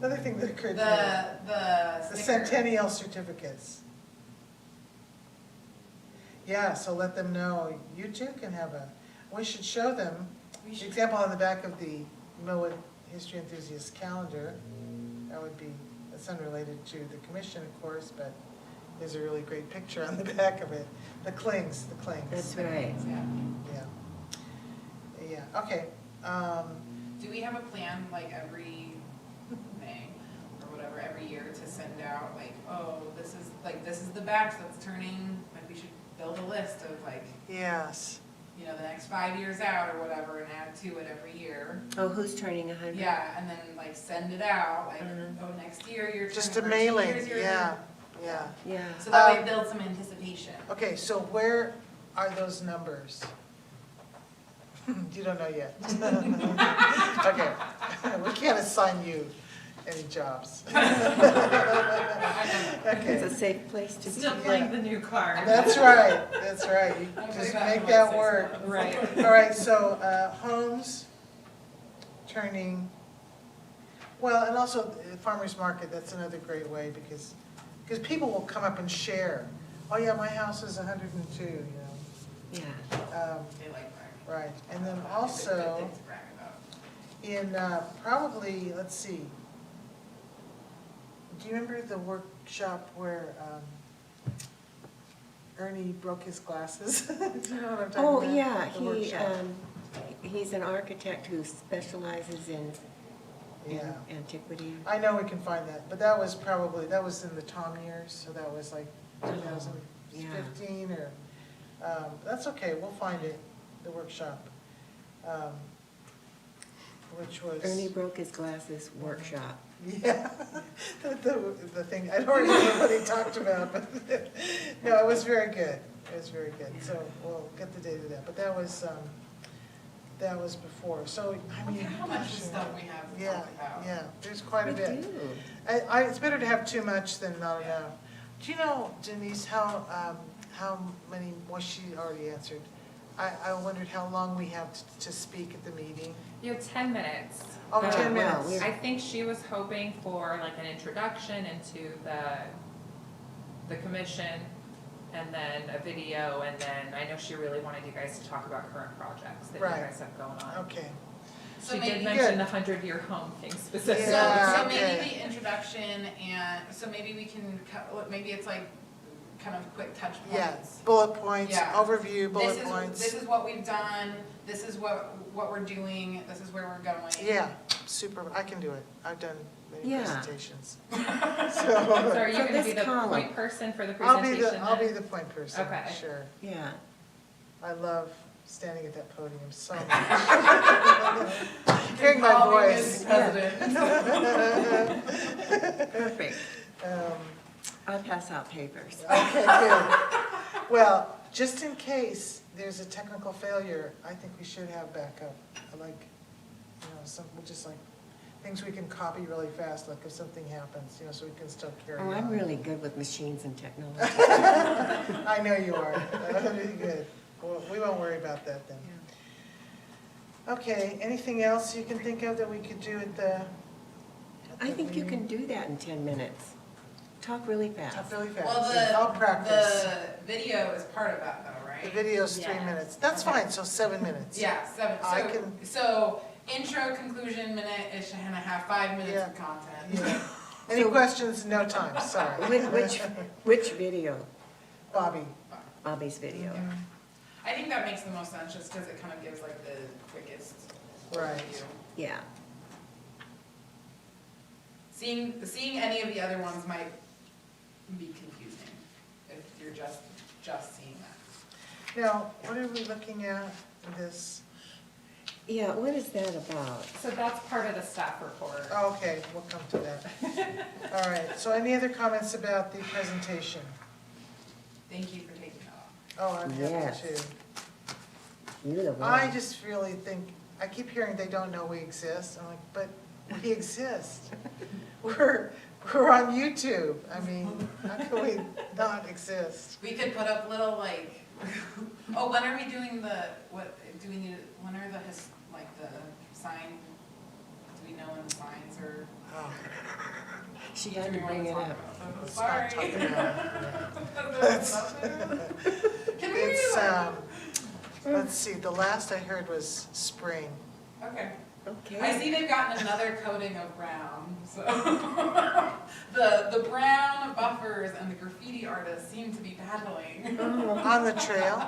Speaker 1: Another thing that occurred to me.
Speaker 3: The
Speaker 1: The
Speaker 3: sticker.
Speaker 1: centennial certificates. Yeah, so let them know, you too can have we should show them,
Speaker 3: We
Speaker 1: the
Speaker 3: should-
Speaker 1: example on the back of the Millwood History Enthusiast calendar, that would be, that's unrelated to the commission, of course, but there's a really great picture on the back of it. The clings.
Speaker 2: That's right.
Speaker 3: Yeah.
Speaker 1: Yeah, okay.
Speaker 3: Do we have a plan, like every May or whatever, every year to send out, like, oh, this is the batch that's turning, like, we should build a list of like,
Speaker 1: Yes,
Speaker 3: you know, the next 5 years out or whatever and add to it every year.
Speaker 2: Oh, who's turning 100?
Speaker 3: Yeah, and then like send it out, like,
Speaker 2: Mhm.
Speaker 3: oh, next year you're
Speaker 1: just a
Speaker 3: turning, or 2
Speaker 1: mailing,
Speaker 3: years you're-
Speaker 1: yeah.
Speaker 2: Yeah.
Speaker 3: So that way it builds some anticipation.
Speaker 1: Okay, so where are those numbers? You don't know yet. Okay, we can't assign you any jobs.
Speaker 6: It's
Speaker 1: Okay,
Speaker 2: a safe place to
Speaker 6: Still
Speaker 2: be.
Speaker 6: playing the new card.
Speaker 1: that's right. You
Speaker 3: I'll
Speaker 1: just
Speaker 3: play that
Speaker 1: make
Speaker 3: for
Speaker 1: that
Speaker 3: like 6
Speaker 1: work.
Speaker 3: months.
Speaker 6: Right.
Speaker 1: All right, so homes turning, well, and also farmer's market, that's another great way because people will come up and share. Oh yeah, my house is 102, you know.
Speaker 2: Yeah.
Speaker 3: They like bragging.
Speaker 1: Right, and then
Speaker 3: It's a good
Speaker 1: also
Speaker 3: thing to brag about.
Speaker 1: in probably, let's see, do you remember the workshop where Ernie broke his glasses? Do you know what I'm talking
Speaker 2: Oh,
Speaker 1: about?
Speaker 2: yeah,
Speaker 1: The workshop.
Speaker 2: he's an architect who specializes in
Speaker 1: Yeah.
Speaker 2: antiquity.
Speaker 1: I know we can find that, but that was in the Tom years, so that was like 2015 or, that's okay, we'll find it, the workshop, which was.
Speaker 2: Ernie broke his glasses workshop.
Speaker 1: Yeah, the thing, I don't remember what he talked about, but, no, it was very good, so we'll get the date of that, but that was before, so, I mean.
Speaker 3: Look at how much
Speaker 1: gosh,
Speaker 3: stuff we have to
Speaker 1: Yeah,
Speaker 3: talk about.
Speaker 1: yeah, there's quite a
Speaker 2: We
Speaker 1: bit.
Speaker 2: do.
Speaker 1: It's better to have too much than not enough. Do you know, Denise, how many, well, she already answered. I wondered how long we have to speak at the meeting.
Speaker 6: You have 10 minutes.
Speaker 1: Oh, 10
Speaker 2: well,
Speaker 1: minutes.
Speaker 6: I think she was hoping for like an introduction into the commission and then a video, and then I know she really wanted you guys to talk about current projects that you
Speaker 1: Right.
Speaker 6: guys have going on.
Speaker 1: Okay,
Speaker 3: So
Speaker 6: She
Speaker 3: maybe-
Speaker 6: did mention
Speaker 1: Good.
Speaker 6: the 100-year home thing specifically.
Speaker 1: Yeah.
Speaker 3: So
Speaker 1: okay.
Speaker 3: maybe the introduction and, so maybe we can, maybe it's like kind of quick touch points.
Speaker 1: yeah, bullet points,
Speaker 3: Yeah.
Speaker 1: overview, bullet
Speaker 3: This
Speaker 1: points.
Speaker 3: is what we've done, this is what we're doing, this is where we're going.
Speaker 1: Yeah, super, I can do it. I've done many
Speaker 2: Yeah.
Speaker 1: presentations.
Speaker 6: So
Speaker 1: So,
Speaker 6: are you
Speaker 2: So
Speaker 6: gonna
Speaker 2: this
Speaker 6: be the
Speaker 2: column.
Speaker 6: point person for the
Speaker 1: I'll
Speaker 6: presentation then?
Speaker 1: be the point person,
Speaker 6: Okay.
Speaker 1: sure.
Speaker 2: Yeah.
Speaker 1: I love standing at that podium so much. Hearing my
Speaker 3: Call me
Speaker 1: voice.
Speaker 3: Mrs. President.
Speaker 2: Perfect.
Speaker 1: Um,
Speaker 2: I'll pass out papers.
Speaker 1: Okay, good. Well, just in case there's a technical failure, I think we should have backup. Like, just like, things we can copy really fast, like if something happens, so we can still carry on.
Speaker 2: Oh, I'm really good with machines and technology.
Speaker 1: I know you are. That'll be good. Well, we won't worry about that then. Okay, anything else you can think of that we could do at the?
Speaker 2: I think you can do that in 10 minutes. Talk really fast.
Speaker 1: Talk really fast.
Speaker 3: Well,
Speaker 1: I'll practice.
Speaker 3: the video is part of that though, right?
Speaker 1: The video's 3
Speaker 6: Yes.
Speaker 1: minutes. That's
Speaker 3: Okay.
Speaker 1: fine, so 7 minutes.
Speaker 3: Yeah, 7,
Speaker 1: I can-
Speaker 3: so intro, conclusion, minute-ish and a half, 5 minutes
Speaker 1: Yeah.
Speaker 3: of content.
Speaker 1: Yeah. Any
Speaker 2: So-
Speaker 1: questions? No time, sorry.
Speaker 2: Which video?
Speaker 1: Bobby.
Speaker 2: Bobby's video.
Speaker 1: Mhm.
Speaker 3: I think that makes the most sense, just because it kind of gives like the quickest
Speaker 1: Right.
Speaker 3: overview.
Speaker 2: Yeah.
Speaker 3: Seeing any of the other ones might be confusing if you're just seeing that.
Speaker 1: Now, what are we looking at? this?
Speaker 2: Yeah, what is that about?
Speaker 6: So that's part of the staff report.
Speaker 1: Okay, we'll come to that. All right, so any other comments about the presentation?
Speaker 3: Thank you for taking that off.
Speaker 1: Oh, I'm happy
Speaker 2: Yes.
Speaker 1: to.
Speaker 2: You're the one.
Speaker 1: I just really think, I keep hearing they don't know we exist. I'm like, but we exist. We're on YouTube. I mean, how can we not exist?
Speaker 3: We could put up little like, oh, when are we doing the, what, do we need, when are the, like the sign, do we know when the signs are?
Speaker 1: Oh,
Speaker 2: She
Speaker 3: do
Speaker 2: had
Speaker 3: we
Speaker 2: to
Speaker 3: wanna
Speaker 2: bring it
Speaker 3: talk
Speaker 2: up.
Speaker 3: about them?
Speaker 1: let's
Speaker 3: Sorry.
Speaker 1: not talk about it.
Speaker 3: Can we
Speaker 1: It's,
Speaker 3: like,
Speaker 1: let's see, the last I heard was spring.
Speaker 3: okay.
Speaker 2: Okay.
Speaker 3: I see they've gotten another coating of brown, so. The brown buffers and the graffiti artists seem to be battling.
Speaker 1: On the trail?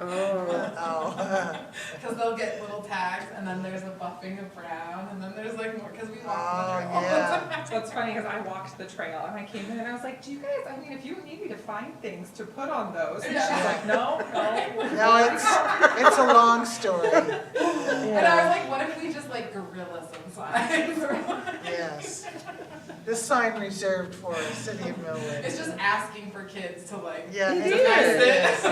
Speaker 2: Oh,
Speaker 1: Oh.
Speaker 3: Because they'll get little tags, and then there's a buffing of brown, and then there's like more, because we walk
Speaker 1: Oh,
Speaker 3: the trail.
Speaker 1: yeah.
Speaker 6: So it's funny because I walked the trail and I came in and I was like, do you guys, I mean, if you need me to find things to put on those. And she's like, no.
Speaker 1: No, it's a long story.
Speaker 3: And I was like, what if we just like gorilla some signs?
Speaker 1: Yes. This sign reserved for City of Millwood.
Speaker 3: It's just asking for kids to like.
Speaker 1: Yeah,
Speaker 2: It
Speaker 1: it's-
Speaker 3: is.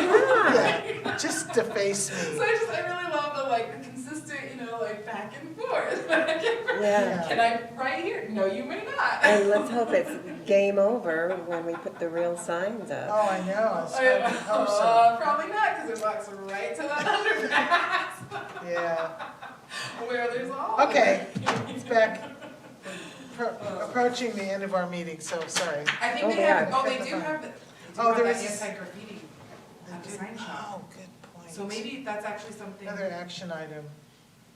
Speaker 1: yeah, just deface
Speaker 3: So
Speaker 1: me.
Speaker 3: I really love the like the consistent, like back and forth.
Speaker 2: yeah.
Speaker 3: Can I write here? No, you may not.
Speaker 2: And let's hope it's game over when we put the real signs up.
Speaker 1: Oh, I know, I hope so.
Speaker 3: Probably not, because it walks right to that underpass
Speaker 1: Yeah.
Speaker 3: where there's all.
Speaker 1: Okay, it's back. Approaching the end of our meeting, so sorry.
Speaker 3: I think
Speaker 2: Oh,
Speaker 3: they
Speaker 2: they
Speaker 3: have.
Speaker 2: are.
Speaker 3: Oh, they do have.
Speaker 1: Oh, there
Speaker 3: that
Speaker 1: is-
Speaker 3: anti-graffiti at the sign shop.
Speaker 1: Oh, good point.
Speaker 3: So maybe that's actually something
Speaker 1: Another action item,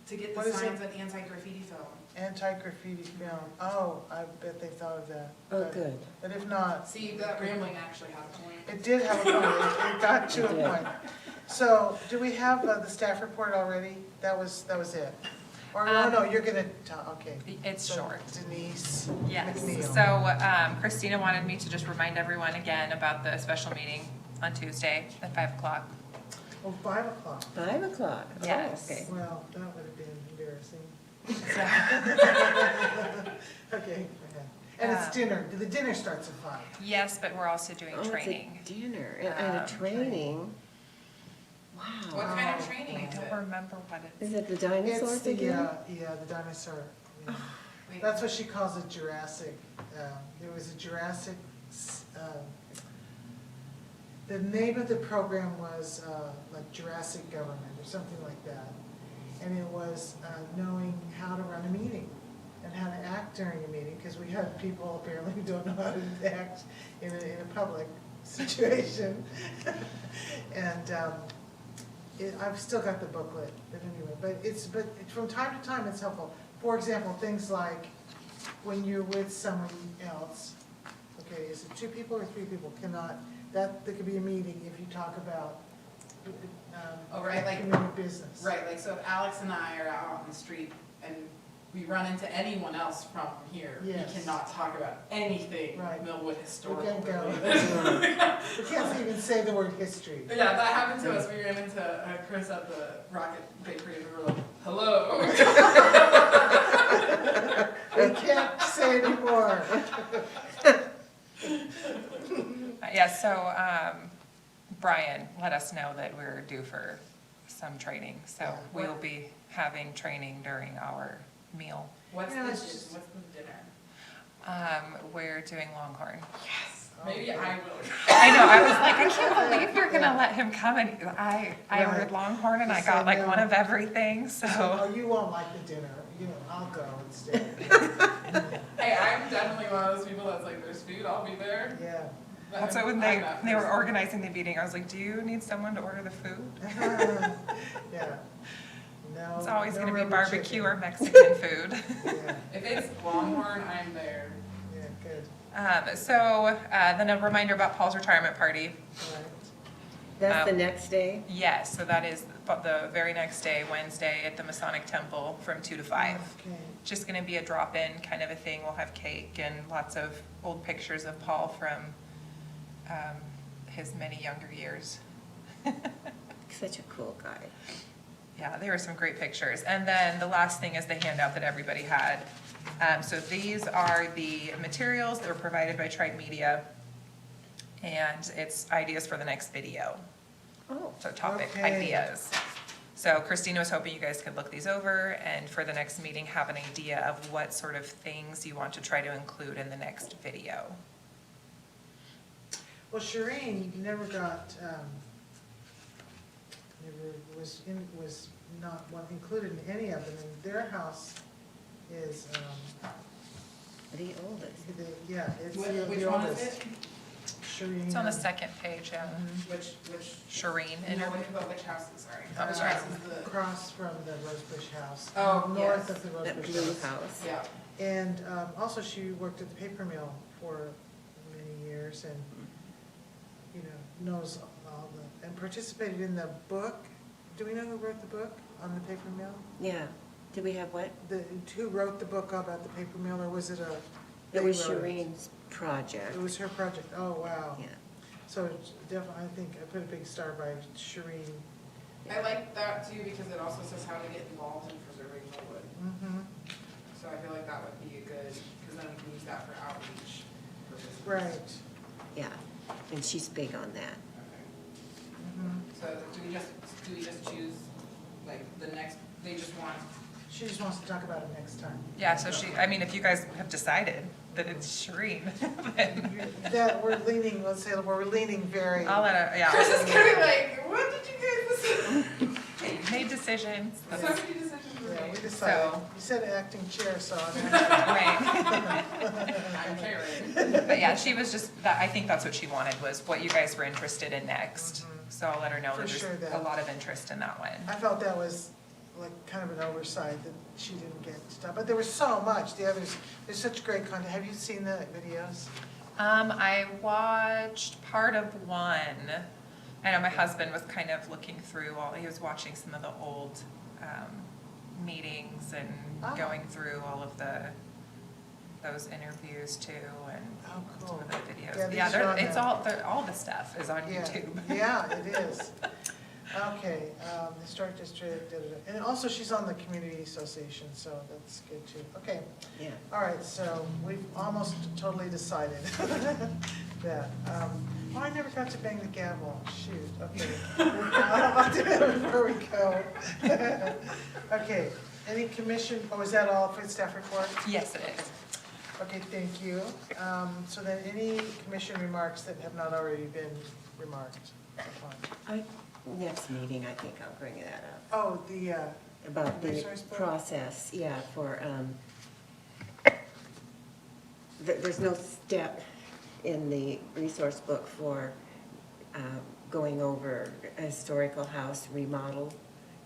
Speaker 3: to get
Speaker 1: what
Speaker 3: the
Speaker 1: is
Speaker 3: signs on anti-graffiti film.
Speaker 1: anti-graffiti film. Oh, I bet they thought of that.
Speaker 2: Oh,
Speaker 1: But-
Speaker 2: good.
Speaker 1: But if not,
Speaker 3: See, that rambling actually had a point.
Speaker 1: it did have a point, it got to
Speaker 2: It
Speaker 1: a
Speaker 2: did.
Speaker 1: point. So, do we have the staff report already? That was it? Or, no, you're gonna talk, okay.
Speaker 7: It's
Speaker 1: So
Speaker 7: short.
Speaker 1: Denise
Speaker 7: Yes,
Speaker 1: McNeil.
Speaker 7: so Christina wanted me to just remind everyone again about the special meeting on Tuesday at 5 o'clock.
Speaker 1: Oh, 5 o'clock.
Speaker 2: 5 o'clock. Oh,
Speaker 7: Yes.
Speaker 2: okay.
Speaker 1: Well, that would have been embarrassing.
Speaker 7: So-
Speaker 1: Okay, okay. And it's dinner, the dinner starts at 5.
Speaker 7: Yes, but we're also doing
Speaker 2: Oh, it's a
Speaker 7: training.
Speaker 2: dinner and a training.
Speaker 3: What
Speaker 2: Wow.
Speaker 3: kind of training
Speaker 7: I
Speaker 3: is
Speaker 7: don't
Speaker 3: it?
Speaker 7: remember what
Speaker 2: Is
Speaker 7: it's,
Speaker 2: it the dinosaurs
Speaker 1: It's the,
Speaker 2: again?
Speaker 1: yeah, the dinosaur. yeah.
Speaker 3: Wait,
Speaker 1: That's what she calls it, Jurassic. There was a Jurassic, the name of the program was like Jurassic Government or something like that. And it was knowing how to run a meeting and how to act during a meeting, because we have people apparently who don't know how to act in a public situation. And I've still got the booklet, but anyway, but from time to time, it's helpful. For example, things like when you're with someone else, okay, is it 2 people or 3 people cannot, there could be a meeting if you talk about
Speaker 3: Oh, right, like-
Speaker 1: community business.
Speaker 3: Right, like so if Alex and I are out on the street and we run into anyone else from here, we
Speaker 1: Yes.
Speaker 3: cannot talk about anything
Speaker 1: Right.
Speaker 3: Millwood
Speaker 1: We
Speaker 3: historical
Speaker 1: can't go.
Speaker 3: related.
Speaker 1: We can't even say the word history.
Speaker 3: Yeah, that happened to us. We ran into Chris at the Rocket Bakery and we were like, hello.
Speaker 1: We can't say anymore.
Speaker 7: yeah, so Brian let us know that we're due for some training. So
Speaker 1: Yeah.
Speaker 7: we'll be having training during our meal.
Speaker 3: What's
Speaker 1: Yeah,
Speaker 3: the
Speaker 1: it's just-
Speaker 3: what's the dinner?
Speaker 7: We're doing Longhorn.
Speaker 3: Maybe I will.
Speaker 7: I know, I was like, I can't believe you're gonna let him come, and I
Speaker 1: Right.
Speaker 7: ordered Longhorn and I
Speaker 1: You
Speaker 7: got
Speaker 1: said
Speaker 7: like
Speaker 1: no.
Speaker 7: one of everything, so.
Speaker 1: Oh, you won't like the dinner, I'll go instead.
Speaker 3: Hey, I'm definitely one of those people that's like, there's food, I'll be there.
Speaker 1: Yeah.
Speaker 3: But
Speaker 7: That's what when
Speaker 3: I'm not
Speaker 7: they were
Speaker 3: first.
Speaker 7: organizing the meeting, I was like, do you need someone to order the food?
Speaker 1: Yeah. No.
Speaker 7: It's always
Speaker 1: no
Speaker 7: gonna be
Speaker 1: rubber
Speaker 7: barbecue
Speaker 1: chicken.
Speaker 7: or Mexican food.
Speaker 1: Yeah,
Speaker 3: If it's Longhorn, I'm there.
Speaker 1: yeah, good,
Speaker 7: Then a reminder about Paul's retirement party.
Speaker 1: all right.
Speaker 2: That's the
Speaker 7: Um,
Speaker 2: next day?
Speaker 7: Yes, so that is the very next day, Wednesday, at the Masonic Temple from 2 to 5.
Speaker 1: Okay,
Speaker 7: Just gonna be a drop-in kind of a thing. We'll have cake and lots of old pictures of Paul from his many younger years.
Speaker 2: Such a cool guy.
Speaker 7: Yeah, there were some great pictures. And then the last thing is the handout that everybody had. So these are the materials that were provided by Tribe Media. And it's ideas for the next video.
Speaker 2: Oh,
Speaker 7: So topic
Speaker 1: Okay.
Speaker 7: ideas. So Christina was hoping you guys could look these over and for the next meeting, have an idea of what sort of things you want to try to include in the next video.
Speaker 1: Well, Shireen never got, was not one included in any of them, and their house is,
Speaker 2: the oldest.
Speaker 1: yeah, it's
Speaker 3: Which
Speaker 1: the
Speaker 3: one is
Speaker 1: oldest.
Speaker 3: it?
Speaker 1: Shireen.
Speaker 7: It's on the second page, yeah.
Speaker 3: Which,
Speaker 7: Shireen.
Speaker 3: no, which house, sorry.
Speaker 7: Oh,
Speaker 3: Which
Speaker 7: sorry.
Speaker 3: house is the?
Speaker 1: Across from the Rosebush house.
Speaker 3: Oh,
Speaker 1: North
Speaker 3: yes.
Speaker 1: of the
Speaker 2: That
Speaker 1: Rosebush
Speaker 2: blue
Speaker 1: house.
Speaker 2: house.
Speaker 3: Yeah.
Speaker 1: And also she worked at the paper mill for many years and, you know, knows all the, and participated in the book. Do we know who wrote the book on the paper mill?
Speaker 2: Yeah. Did we have what?
Speaker 1: Who wrote the book about the paper mill, or was it a?
Speaker 2: It was
Speaker 1: they wrote it?
Speaker 2: Shireen's project.
Speaker 1: It was her project, oh, wow.
Speaker 2: Yeah.
Speaker 1: So it's definitely, I think I put a big star by Shireen.
Speaker 3: I like that too, because it also says how to get involved in preserving Millwood.
Speaker 1: Mm-hmm,
Speaker 3: So I feel like that would be a good, because then we can use that for outreach purposes.
Speaker 1: right.
Speaker 2: Yeah. And she's big on that.
Speaker 3: Okay.
Speaker 1: Mhm.
Speaker 3: So do we just choose, like, the next, they just want,
Speaker 1: She just wants to talk about it next time.
Speaker 7: Yeah, so I mean, if you guys have decided that it's Shireen, then
Speaker 1: That, we're leaning, let's say, we're leaning very.
Speaker 7: I'll let her, yeah.
Speaker 3: Chris is gonna be like, what did you guys decide?
Speaker 7: Hey, you made decisions.
Speaker 3: So many decisions were
Speaker 1: Yeah, we
Speaker 3: made.
Speaker 1: decided,
Speaker 7: So-
Speaker 1: you said acting chair, so I'm
Speaker 7: Right.
Speaker 3: I'm Karen.
Speaker 7: But yeah, she was just, I think that's what she wanted, was what you guys were interested in next. So I'll let her know
Speaker 1: For
Speaker 7: that
Speaker 1: sure
Speaker 7: there's
Speaker 1: that-
Speaker 7: a lot of interest in that one.
Speaker 1: I felt that was like kind of an oversight that she didn't get stuff, but there was so much, the others, there's such great content. Have you seen the videos?
Speaker 7: I watched part of one. I know my husband was kind of looking through he was watching some of the old meetings and
Speaker 1: Oh.
Speaker 7: going through all of those interviews too and
Speaker 1: Oh,
Speaker 7: some
Speaker 1: cool.
Speaker 7: of the videos.
Speaker 1: Yeah,
Speaker 7: Yeah,
Speaker 1: these are on
Speaker 7: it's
Speaker 1: the-
Speaker 7: all the stuff is on
Speaker 1: Yeah.
Speaker 7: YouTube.
Speaker 1: Yeah, it is. Okay, historic district, da, da, da. And also she's on the community association, so that's good too. Okay,
Speaker 2: Yeah.
Speaker 1: all right, so we've almost totally decided that. Oh, I never got to bang the gavel, shoot, okay. I'll do that before we go. Okay, any commission, oh, is that all for staff report?
Speaker 7: Yes, it is.
Speaker 1: Okay, thank you. So then any commission remarks that have not already been remarked upon?
Speaker 2: Next meeting, I think I'll bring that up.
Speaker 1: Oh, the,
Speaker 2: About the
Speaker 1: Resource book?
Speaker 2: process, yeah, for, there's no step in the resource book for going over a historical house remodel,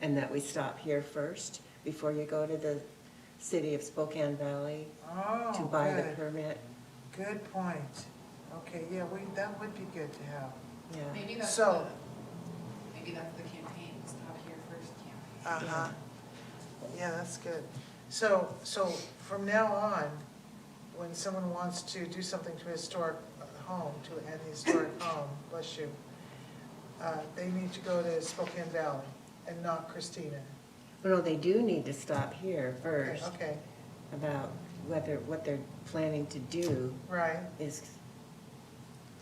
Speaker 2: and that we stop here first before you go to the city of Spokane Valley
Speaker 1: oh,
Speaker 2: to buy the
Speaker 1: good,
Speaker 2: permit.
Speaker 1: good point. Okay, yeah, that would be good to have.
Speaker 2: Yeah.
Speaker 3: Maybe that's
Speaker 1: So-
Speaker 3: maybe that's the campaign, stop here first campaign.
Speaker 1: Uh-huh. Yeah, that's good. So from now on, when someone wants to do something to a historic home, to an historic home, bless you, they need to go to Spokane Valley and not Christina.
Speaker 2: Well, no, they do need to stop here first
Speaker 1: Okay,
Speaker 2: about what they're planning to do
Speaker 1: right.
Speaker 2: is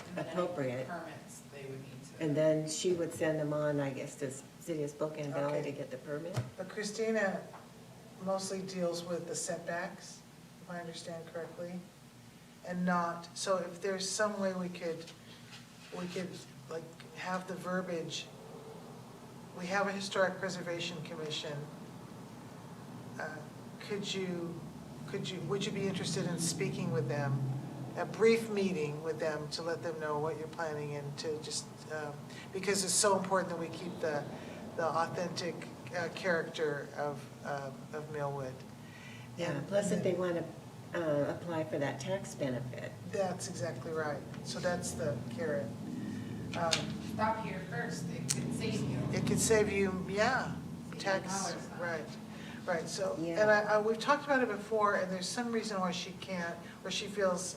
Speaker 3: And then any
Speaker 2: appropriate.
Speaker 3: Permits, they would need to.
Speaker 2: And then she would send them on, I guess, to city of Spokane Valley
Speaker 1: Okay.
Speaker 2: to get the permit.
Speaker 1: But Christina mostly deals with the setbacks, if I understand correctly, and not, so if there's some way we could like have the verbiage, we have a historic preservation commission. Would you be interested in speaking with them? A brief meeting with them to let them know what you're planning and to just, because it's so important that we keep the authentic character of Millwood.
Speaker 2: Yeah,
Speaker 1: And-
Speaker 2: plus if
Speaker 1: and
Speaker 2: they want to apply for that tax benefit.
Speaker 1: That's exactly right. So that's the carrot.
Speaker 3: Stop here first, it could save you.
Speaker 1: It could save you, yeah, tax,
Speaker 3: $80.
Speaker 1: right, so,
Speaker 2: Yeah.
Speaker 1: and we've talked about it before, and there's some reason why she can't, or she feels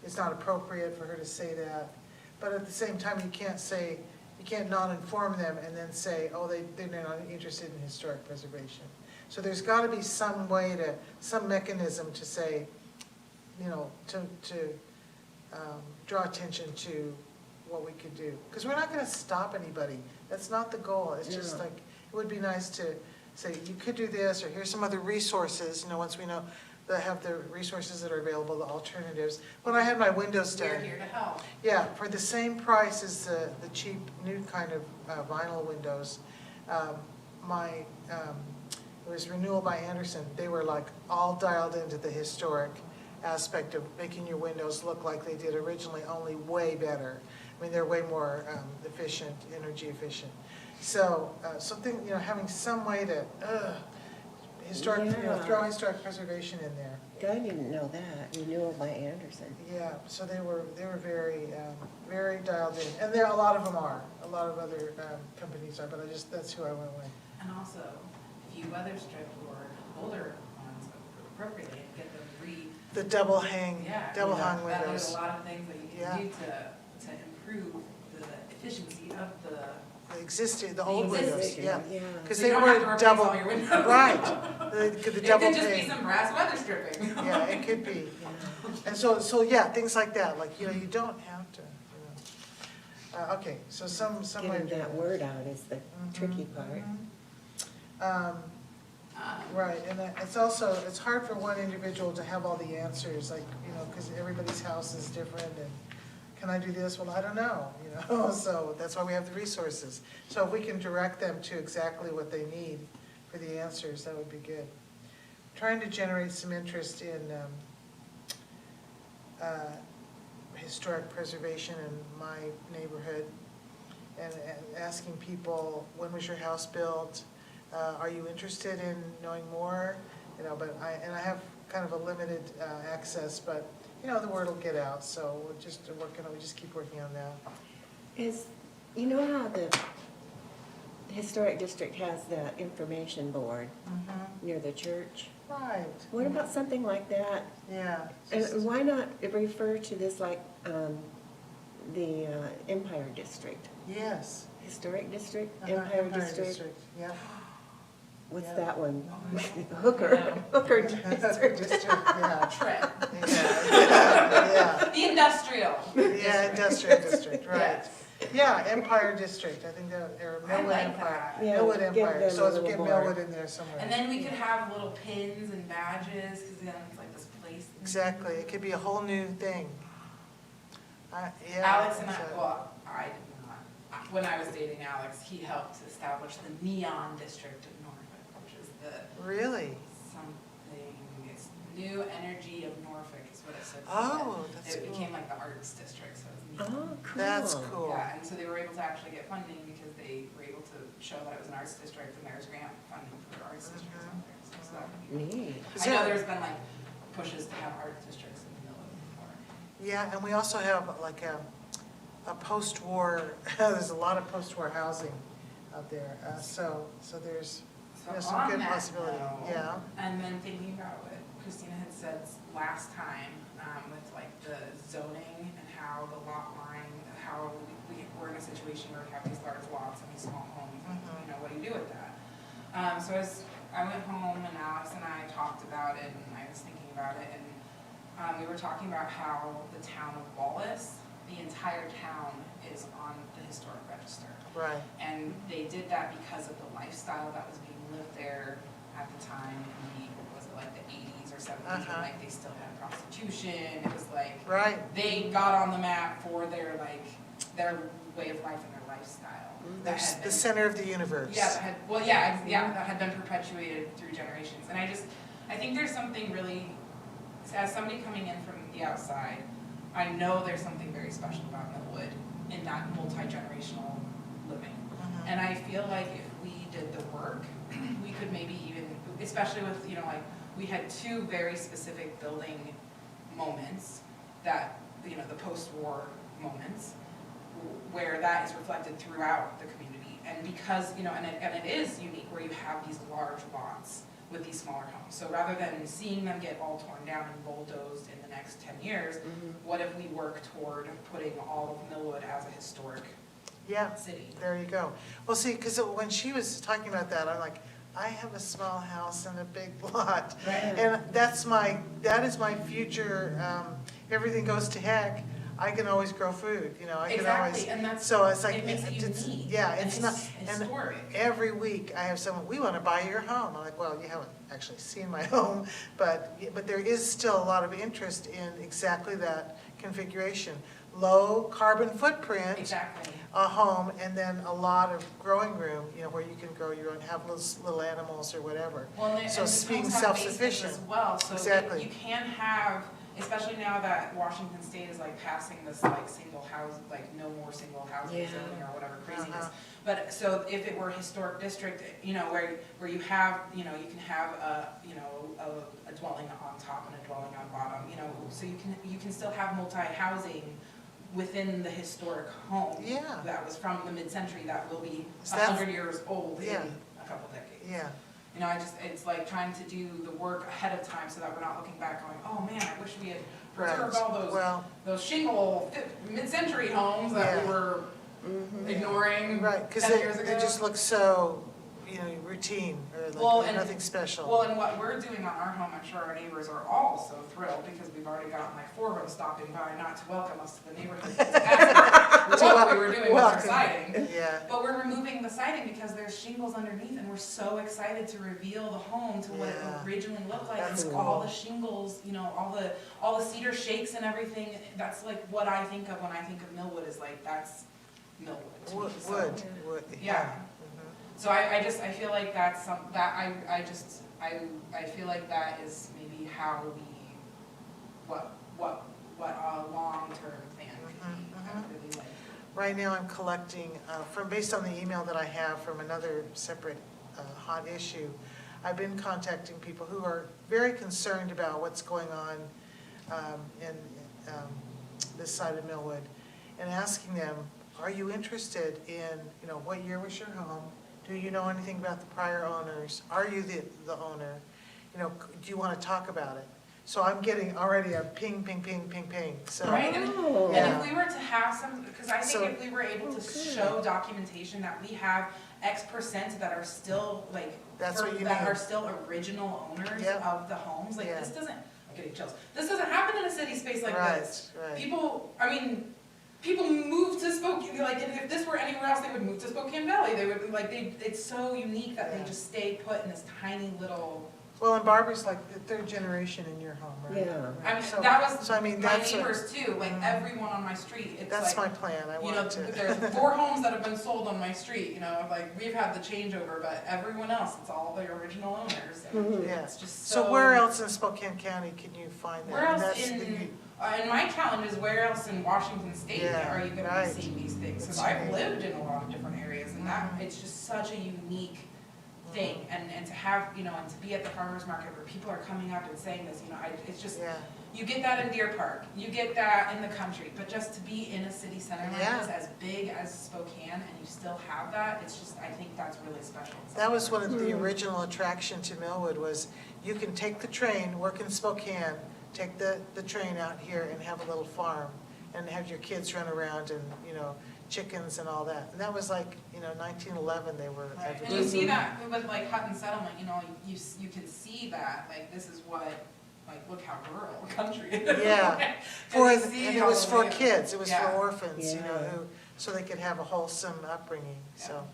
Speaker 1: it's not appropriate for her to say that. But at the same time, you you can't not inform them and then say, oh, they're not interested in historic preservation. So there's gotta be some way to, some mechanism to say, you know, to draw attention to what we could do. Because we're not gonna stop anybody, that's not the goal, it's just
Speaker 2: No.
Speaker 1: like, it would be nice to say, you could do this, or here's some other resources, you know, once we know that have the resources that are available, the alternatives. When I had my windows
Speaker 3: We're
Speaker 1: done,
Speaker 3: here to help.
Speaker 1: yeah, for the same price as the cheap new kind of vinyl windows, it was Renewal by Anderson, they were like all dialed into the historic aspect of making your windows look like they did originally, only way better. I mean, they're way more efficient, energy efficient. So something, you know, having some way to, historic, you know,
Speaker 2: Yeah.
Speaker 1: throw historic preservation in there.
Speaker 2: I didn't know that, Renewal by Anderson.
Speaker 1: Yeah, so they were very, very dialed in, and there, a lot of them are, a lot of other companies are, but that's who I went with.
Speaker 3: And also, if you weather strip or older ones appropriately, and get them
Speaker 1: The double hung
Speaker 3: There's
Speaker 1: windows.
Speaker 3: a lot of things that you
Speaker 1: Yeah.
Speaker 3: can do to improve the efficiency of the.
Speaker 1: The old windows,
Speaker 3: existing.
Speaker 1: yeah,
Speaker 2: Yeah.
Speaker 1: because
Speaker 3: So
Speaker 1: they
Speaker 3: you don't have to
Speaker 1: were
Speaker 3: replace
Speaker 1: double,
Speaker 3: all your windows.
Speaker 1: right, the
Speaker 3: It
Speaker 1: double
Speaker 3: could just be
Speaker 1: pane.
Speaker 3: some brass weather stripping.
Speaker 1: Yeah, it could be, and so, yeah, things like that, like, you know, you don't have to, you know. Okay, so some way of
Speaker 2: Getting
Speaker 1: doing
Speaker 2: that word out is the tricky part.
Speaker 1: Right, and it's also, it's hard for one individual to have all the answers, like, you know, because everybody's house is different, and can I do this? Well, I don't know, you know, so that's why we have the resources. So if we can direct them to exactly what they need for the answers, that would be good. Trying to generate some interest in historic preservation in my neighborhood, and asking people, when was your house built? Are you interested in knowing more? You know, but I have kind of a limited access, but, you know, the word will get out, so we'll just we just keep working on that.
Speaker 2: You know how the historic district has that information board near the church?
Speaker 1: Right.
Speaker 2: What about something like that?
Speaker 1: Yeah.
Speaker 2: And why not refer to this like the Empire District?
Speaker 1: Yes.
Speaker 2: Historic District,
Speaker 1: Uh-huh,
Speaker 2: Empire District?
Speaker 1: Yeah.
Speaker 2: What's
Speaker 1: Yeah.
Speaker 2: that one? Hooker District.
Speaker 1: District, yeah.
Speaker 3: Trip.
Speaker 1: Yeah,
Speaker 3: The industrial.
Speaker 1: yeah, industrial district, right.
Speaker 3: Yes.
Speaker 1: Yeah, Empire District, I think that, or
Speaker 3: I
Speaker 1: Millwood
Speaker 3: like
Speaker 1: Empire.
Speaker 3: that.
Speaker 2: Yeah,
Speaker 1: Millwood
Speaker 2: give
Speaker 1: Empire,
Speaker 2: them
Speaker 1: so
Speaker 2: a
Speaker 1: let's
Speaker 2: little
Speaker 1: get
Speaker 2: more.
Speaker 1: Millwood in there somewhere.
Speaker 3: And then we could have little pins and badges, because then it's like this place.
Speaker 1: Exactly, it could be a whole new thing. Yeah.
Speaker 3: Alex and I,
Speaker 1: so-
Speaker 3: well, I did not. When I was dating Alex, he helped establish the Neon District of Norfolk, which is the
Speaker 1: Really?
Speaker 3: something, it's New Energy of Norfolk is what it said.
Speaker 1: Oh, that's
Speaker 3: It
Speaker 1: cool.
Speaker 3: became like the arts district, so it was neat.
Speaker 2: Oh, cool.
Speaker 1: That's cool.
Speaker 3: Yeah, and so they were able to actually get funding because they were able to show that it was an arts district, and there's grant funding for arts districts out there, so that would be.
Speaker 2: Neat.
Speaker 3: I know there's been like pushes to have art districts in Millwood before.
Speaker 1: Yeah, and we also have like a post-war, there's a lot of post-war housing out there, so there's some
Speaker 3: on
Speaker 1: good
Speaker 3: that
Speaker 1: possibility,
Speaker 3: note,
Speaker 1: yeah.
Speaker 3: And then thinking about what Christina had said last time, with like the zoning and how the lot line, how we're in a situation where we have these large lots and these small homes, and, you know, what do you do with that? So as I went home and Alex and I talked about it, and I was thinking about it, and we were talking about how the town of Wallace, the entire town is on the historic register.
Speaker 1: Right.
Speaker 3: And they did that because of the lifestyle that was being lived there at the time in was it like the 80s or 70s,
Speaker 1: Uh-huh.
Speaker 3: and like they still had prostitution, it was like,
Speaker 1: Right.
Speaker 3: they got on the map for their like, their way of life and their lifestyle. That
Speaker 1: There's
Speaker 3: had
Speaker 1: the
Speaker 3: been-
Speaker 1: center of the universe.
Speaker 3: Yeah, that had, that had been perpetuated through generations, and I think there's something really, as somebody coming in from the outside, I know there's something very special about Millwood in that multi-generational living. And I feel like if we did the work, we could maybe even, especially with, you know, like, we had two very specific building moments that, you know, the post-war moments, where that is reflected throughout the community. And because, you know, and it is unique where you have these large lots with these smaller homes. So rather than seeing them get all torn down and bulldozed in the next 10 years, what if we work toward putting all of Millwood as a historic
Speaker 1: Yeah,
Speaker 3: city.
Speaker 1: there you go. Well, see, because when she was talking about that, I'm like, I have a small house and a big lot.
Speaker 3: Right.
Speaker 1: And that is my future, if everything goes to heck, I can always grow food, you know, I can always.
Speaker 3: Exactly, and that's,
Speaker 1: So it's like,
Speaker 3: it makes it
Speaker 1: it's-
Speaker 3: unique.
Speaker 1: yeah,
Speaker 3: and
Speaker 1: it's not, and
Speaker 3: historic.
Speaker 1: every week I have someone, we want to buy your home. I'm like, well, you haven't actually seen my home, but there is still a lot of interest in exactly that configuration. Low carbon footprint.
Speaker 3: Exactly.
Speaker 1: A home, and then a lot of growing room, you know, where you can grow your own, have little animals or whatever.
Speaker 3: Well, and
Speaker 1: So
Speaker 3: the
Speaker 1: being
Speaker 3: homes have basements
Speaker 1: self-sufficient.
Speaker 3: as well, so
Speaker 1: Exactly.
Speaker 3: you can have, especially now that Washington State is like passing this like single house, like no more single housing
Speaker 2: Yeah.
Speaker 3: zoning or whatever craziness.
Speaker 1: Uh-huh.
Speaker 3: But, so if it were a historic district, you know, where you have, you know, you can have a dwelling on top and a dwelling on bottom, you know, so you can still have multi-housing within the historic home.
Speaker 1: Yeah.
Speaker 3: That was from the mid-century, that will be
Speaker 1: So that's-
Speaker 3: 100 years old in
Speaker 1: Yeah.
Speaker 3: a couple decades.
Speaker 1: Yeah,
Speaker 3: You know, it's like trying to do the work ahead of time so that we're not looking back going, oh man, I wish we had preserved
Speaker 1: Right.
Speaker 3: all
Speaker 1: Well-
Speaker 3: those shingle mid-century homes that we
Speaker 1: Yeah.
Speaker 3: were ignoring
Speaker 1: right, because
Speaker 3: 10 years ago.
Speaker 1: it just looks so, you know, routine, or
Speaker 3: Well,
Speaker 1: like
Speaker 3: and-
Speaker 1: nothing special.
Speaker 3: Well, and what we're doing on our home, I'm sure our neighbors are all so thrilled because we've already gotten like 4 of them stopping by, not to welcome us to the neighborhood, to ask what we were doing with our
Speaker 1: Welcome.
Speaker 3: siding.
Speaker 1: Yeah,
Speaker 3: But we're removing the siding because there's shingles underneath and we're so excited to reveal the home to what it
Speaker 1: Yeah.
Speaker 3: originally looked like.
Speaker 1: That's
Speaker 3: And all
Speaker 1: cool.
Speaker 3: the shingles, you know, all the cedar shakes and everything, that's like what I think of when I think of Millwood is like, that's Millwood to me.
Speaker 1: wood,
Speaker 3: So-
Speaker 1: wood,
Speaker 3: Yeah.
Speaker 1: yeah.
Speaker 3: So I feel like that's I feel like that is maybe how what a long-term plan could be. I would really like.
Speaker 1: Right now, I'm collecting, based on the email that I have from another separate hot issue, I've been contacting people who are very concerned about what's going on in this side of Millwood, and asking them, are you interested in, you know, what year was your home? Do you know anything about the prior owners? Are you the owner? You know, do you want to talk about it? So I'm getting already a ping, ping, ping, ping, ping, so.
Speaker 3: Right, and
Speaker 1: Yeah.
Speaker 3: if we were to have some, because I
Speaker 1: So-
Speaker 3: think if we were able to show documentation that we have X% that are still like,
Speaker 1: That's what you
Speaker 3: that
Speaker 1: mean.
Speaker 3: are still original owners
Speaker 1: Yep.
Speaker 3: of the homes, like
Speaker 1: Yeah.
Speaker 3: this doesn't, I'm getting chills. This doesn't happen in a city space like
Speaker 1: Right,
Speaker 3: this.
Speaker 1: right.
Speaker 3: People move to Spokane, like, and if this were anywhere else, they would move to Spokane Valley, they would, like, it's so unique that
Speaker 1: Yeah.
Speaker 3: they just stay put in this tiny little,
Speaker 1: Well, and Barbara's like the third generation in your home, right?
Speaker 2: Yeah.
Speaker 3: I mean,
Speaker 1: So-
Speaker 3: that was
Speaker 1: so I mean,
Speaker 3: my
Speaker 1: that's what-
Speaker 3: neighbors too, like,
Speaker 1: Mhm.
Speaker 3: everyone on my street, it's
Speaker 1: That's my
Speaker 3: like,
Speaker 1: plan, I
Speaker 3: you know,
Speaker 1: want to.
Speaker 3: there's 4 homes that have been sold on my street, you know, like, we've had the changeover, but everyone else, it's all the original owners, and
Speaker 1: Yeah.
Speaker 3: it's just so.
Speaker 1: So where else in Spokane County can you find that?
Speaker 3: Where
Speaker 1: And
Speaker 3: else
Speaker 1: that's the-
Speaker 3: and my challenge is where else in Washington State
Speaker 1: Yeah,
Speaker 3: are you gonna
Speaker 1: right.
Speaker 3: be seeing these things? Because
Speaker 1: That's
Speaker 3: I've
Speaker 1: right.
Speaker 3: lived in a lot of different areas, and that,
Speaker 1: Mhm.
Speaker 3: it's just such a unique thing, and to have, you know, and to be at the farmer's market where people are coming up and saying this, you know, it's just,
Speaker 1: Yeah,
Speaker 3: you get that in Deer Park, you get that in the country, but just to be in a city center like
Speaker 1: Yeah.
Speaker 3: this, as big as Spokane, and you still have that, it's just, I think that's really special.
Speaker 1: that was one of the original attraction to Millwood was you can take the train, work in Spokane, take the train out here and have a little farm and have your kids run around and, you know, chickens and all that. And that was like, you know, 1911 they were.
Speaker 3: Right, and you see that with like Hutton Settlement, you know, you can see that, like, this is what, like, look how rural country it is.
Speaker 1: Yeah.
Speaker 3: And
Speaker 1: For,
Speaker 3: you see
Speaker 1: and it
Speaker 3: all
Speaker 1: was
Speaker 3: the
Speaker 1: for
Speaker 3: way up.
Speaker 1: kids, it was for
Speaker 3: Yeah.
Speaker 1: orphans, you know,
Speaker 2: Yeah.
Speaker 1: so they could have a wholesome upbringing, so.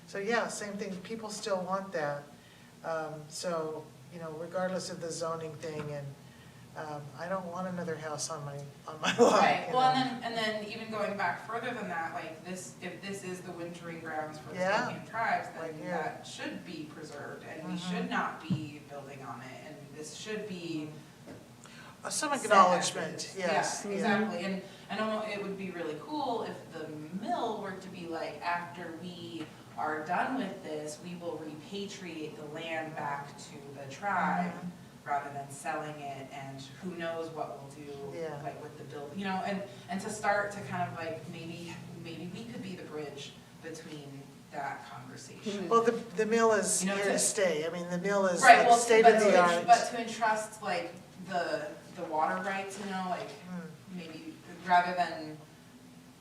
Speaker 1: So, yeah, same thing, people still want that. So, you know, regardless of the zoning thing, and I don't want another house on my lot.
Speaker 3: Right,
Speaker 1: you
Speaker 3: well,
Speaker 1: know.
Speaker 3: and then even going back further than that, like this, if this is the wintering grounds for the
Speaker 1: Yeah.
Speaker 3: Spokane tribes,
Speaker 1: Right
Speaker 3: then
Speaker 1: here.
Speaker 3: that should be preserved, and we
Speaker 1: Mhm.
Speaker 3: should not be building on it, and this should be.
Speaker 1: Some
Speaker 3: set as
Speaker 1: acknowledgement,
Speaker 3: is.
Speaker 1: yes.
Speaker 3: Yeah, exactly, and I don't know, it would be really cool if the mill were to be like, after we are done with this, we will repatriate the land back to the tribe,
Speaker 1: Mhm.
Speaker 3: rather than selling it, and who knows what we'll do,
Speaker 1: Yeah.
Speaker 3: like with the build, you know, and to start to kind of like, maybe we could be the bridge between that conversation.
Speaker 1: Well, the mill is
Speaker 3: You know,
Speaker 1: here
Speaker 3: to-
Speaker 1: to stay, I mean, the mill is
Speaker 3: Right,
Speaker 1: like
Speaker 3: well,
Speaker 1: state
Speaker 3: but
Speaker 1: of the art.
Speaker 3: but to entrust like the water rights, you know, like
Speaker 1: Hmm.
Speaker 3: maybe rather than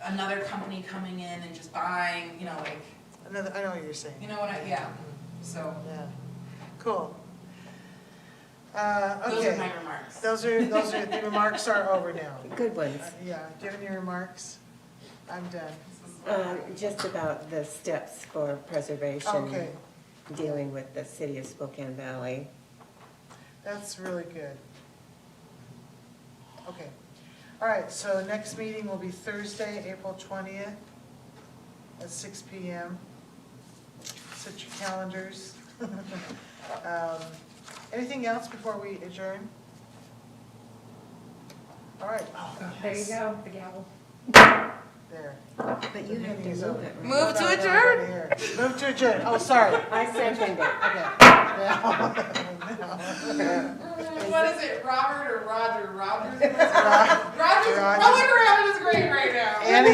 Speaker 3: another company coming in and just buying, you know, like,
Speaker 1: Another, I know what you're saying.
Speaker 3: you know what yeah, so,
Speaker 1: Yeah, cool.
Speaker 3: those
Speaker 1: Okay.
Speaker 3: are my remarks.
Speaker 1: Those are, the remarks are over now.
Speaker 2: Good ones.
Speaker 1: Yeah, do you have any remarks? I'm done.
Speaker 2: Just about the steps for preservation,
Speaker 1: Okay,
Speaker 2: dealing with the city of Spokane Valley.
Speaker 1: that's really good. Okay, all right, so next meeting will be Thursday, April 20th at 6 PM. Set your calendars. Anything else before we adjourn? All right. Oh,
Speaker 4: There you
Speaker 1: yes.
Speaker 4: go, the gavel.
Speaker 1: There.
Speaker 2: But you have to
Speaker 1: Meeting is
Speaker 2: move
Speaker 1: over.
Speaker 2: it, right?
Speaker 3: Move
Speaker 1: No,
Speaker 3: to
Speaker 1: no, no,
Speaker 3: adjourn?
Speaker 1: over here. Move to adjourn, oh, sorry.
Speaker 2: I second it.
Speaker 1: Okay.
Speaker 3: What is it, Robert or Roger? Rogers?
Speaker 1: Roger.
Speaker 3: Rogers, Robert Rabbit is great right now.
Speaker 1: Annie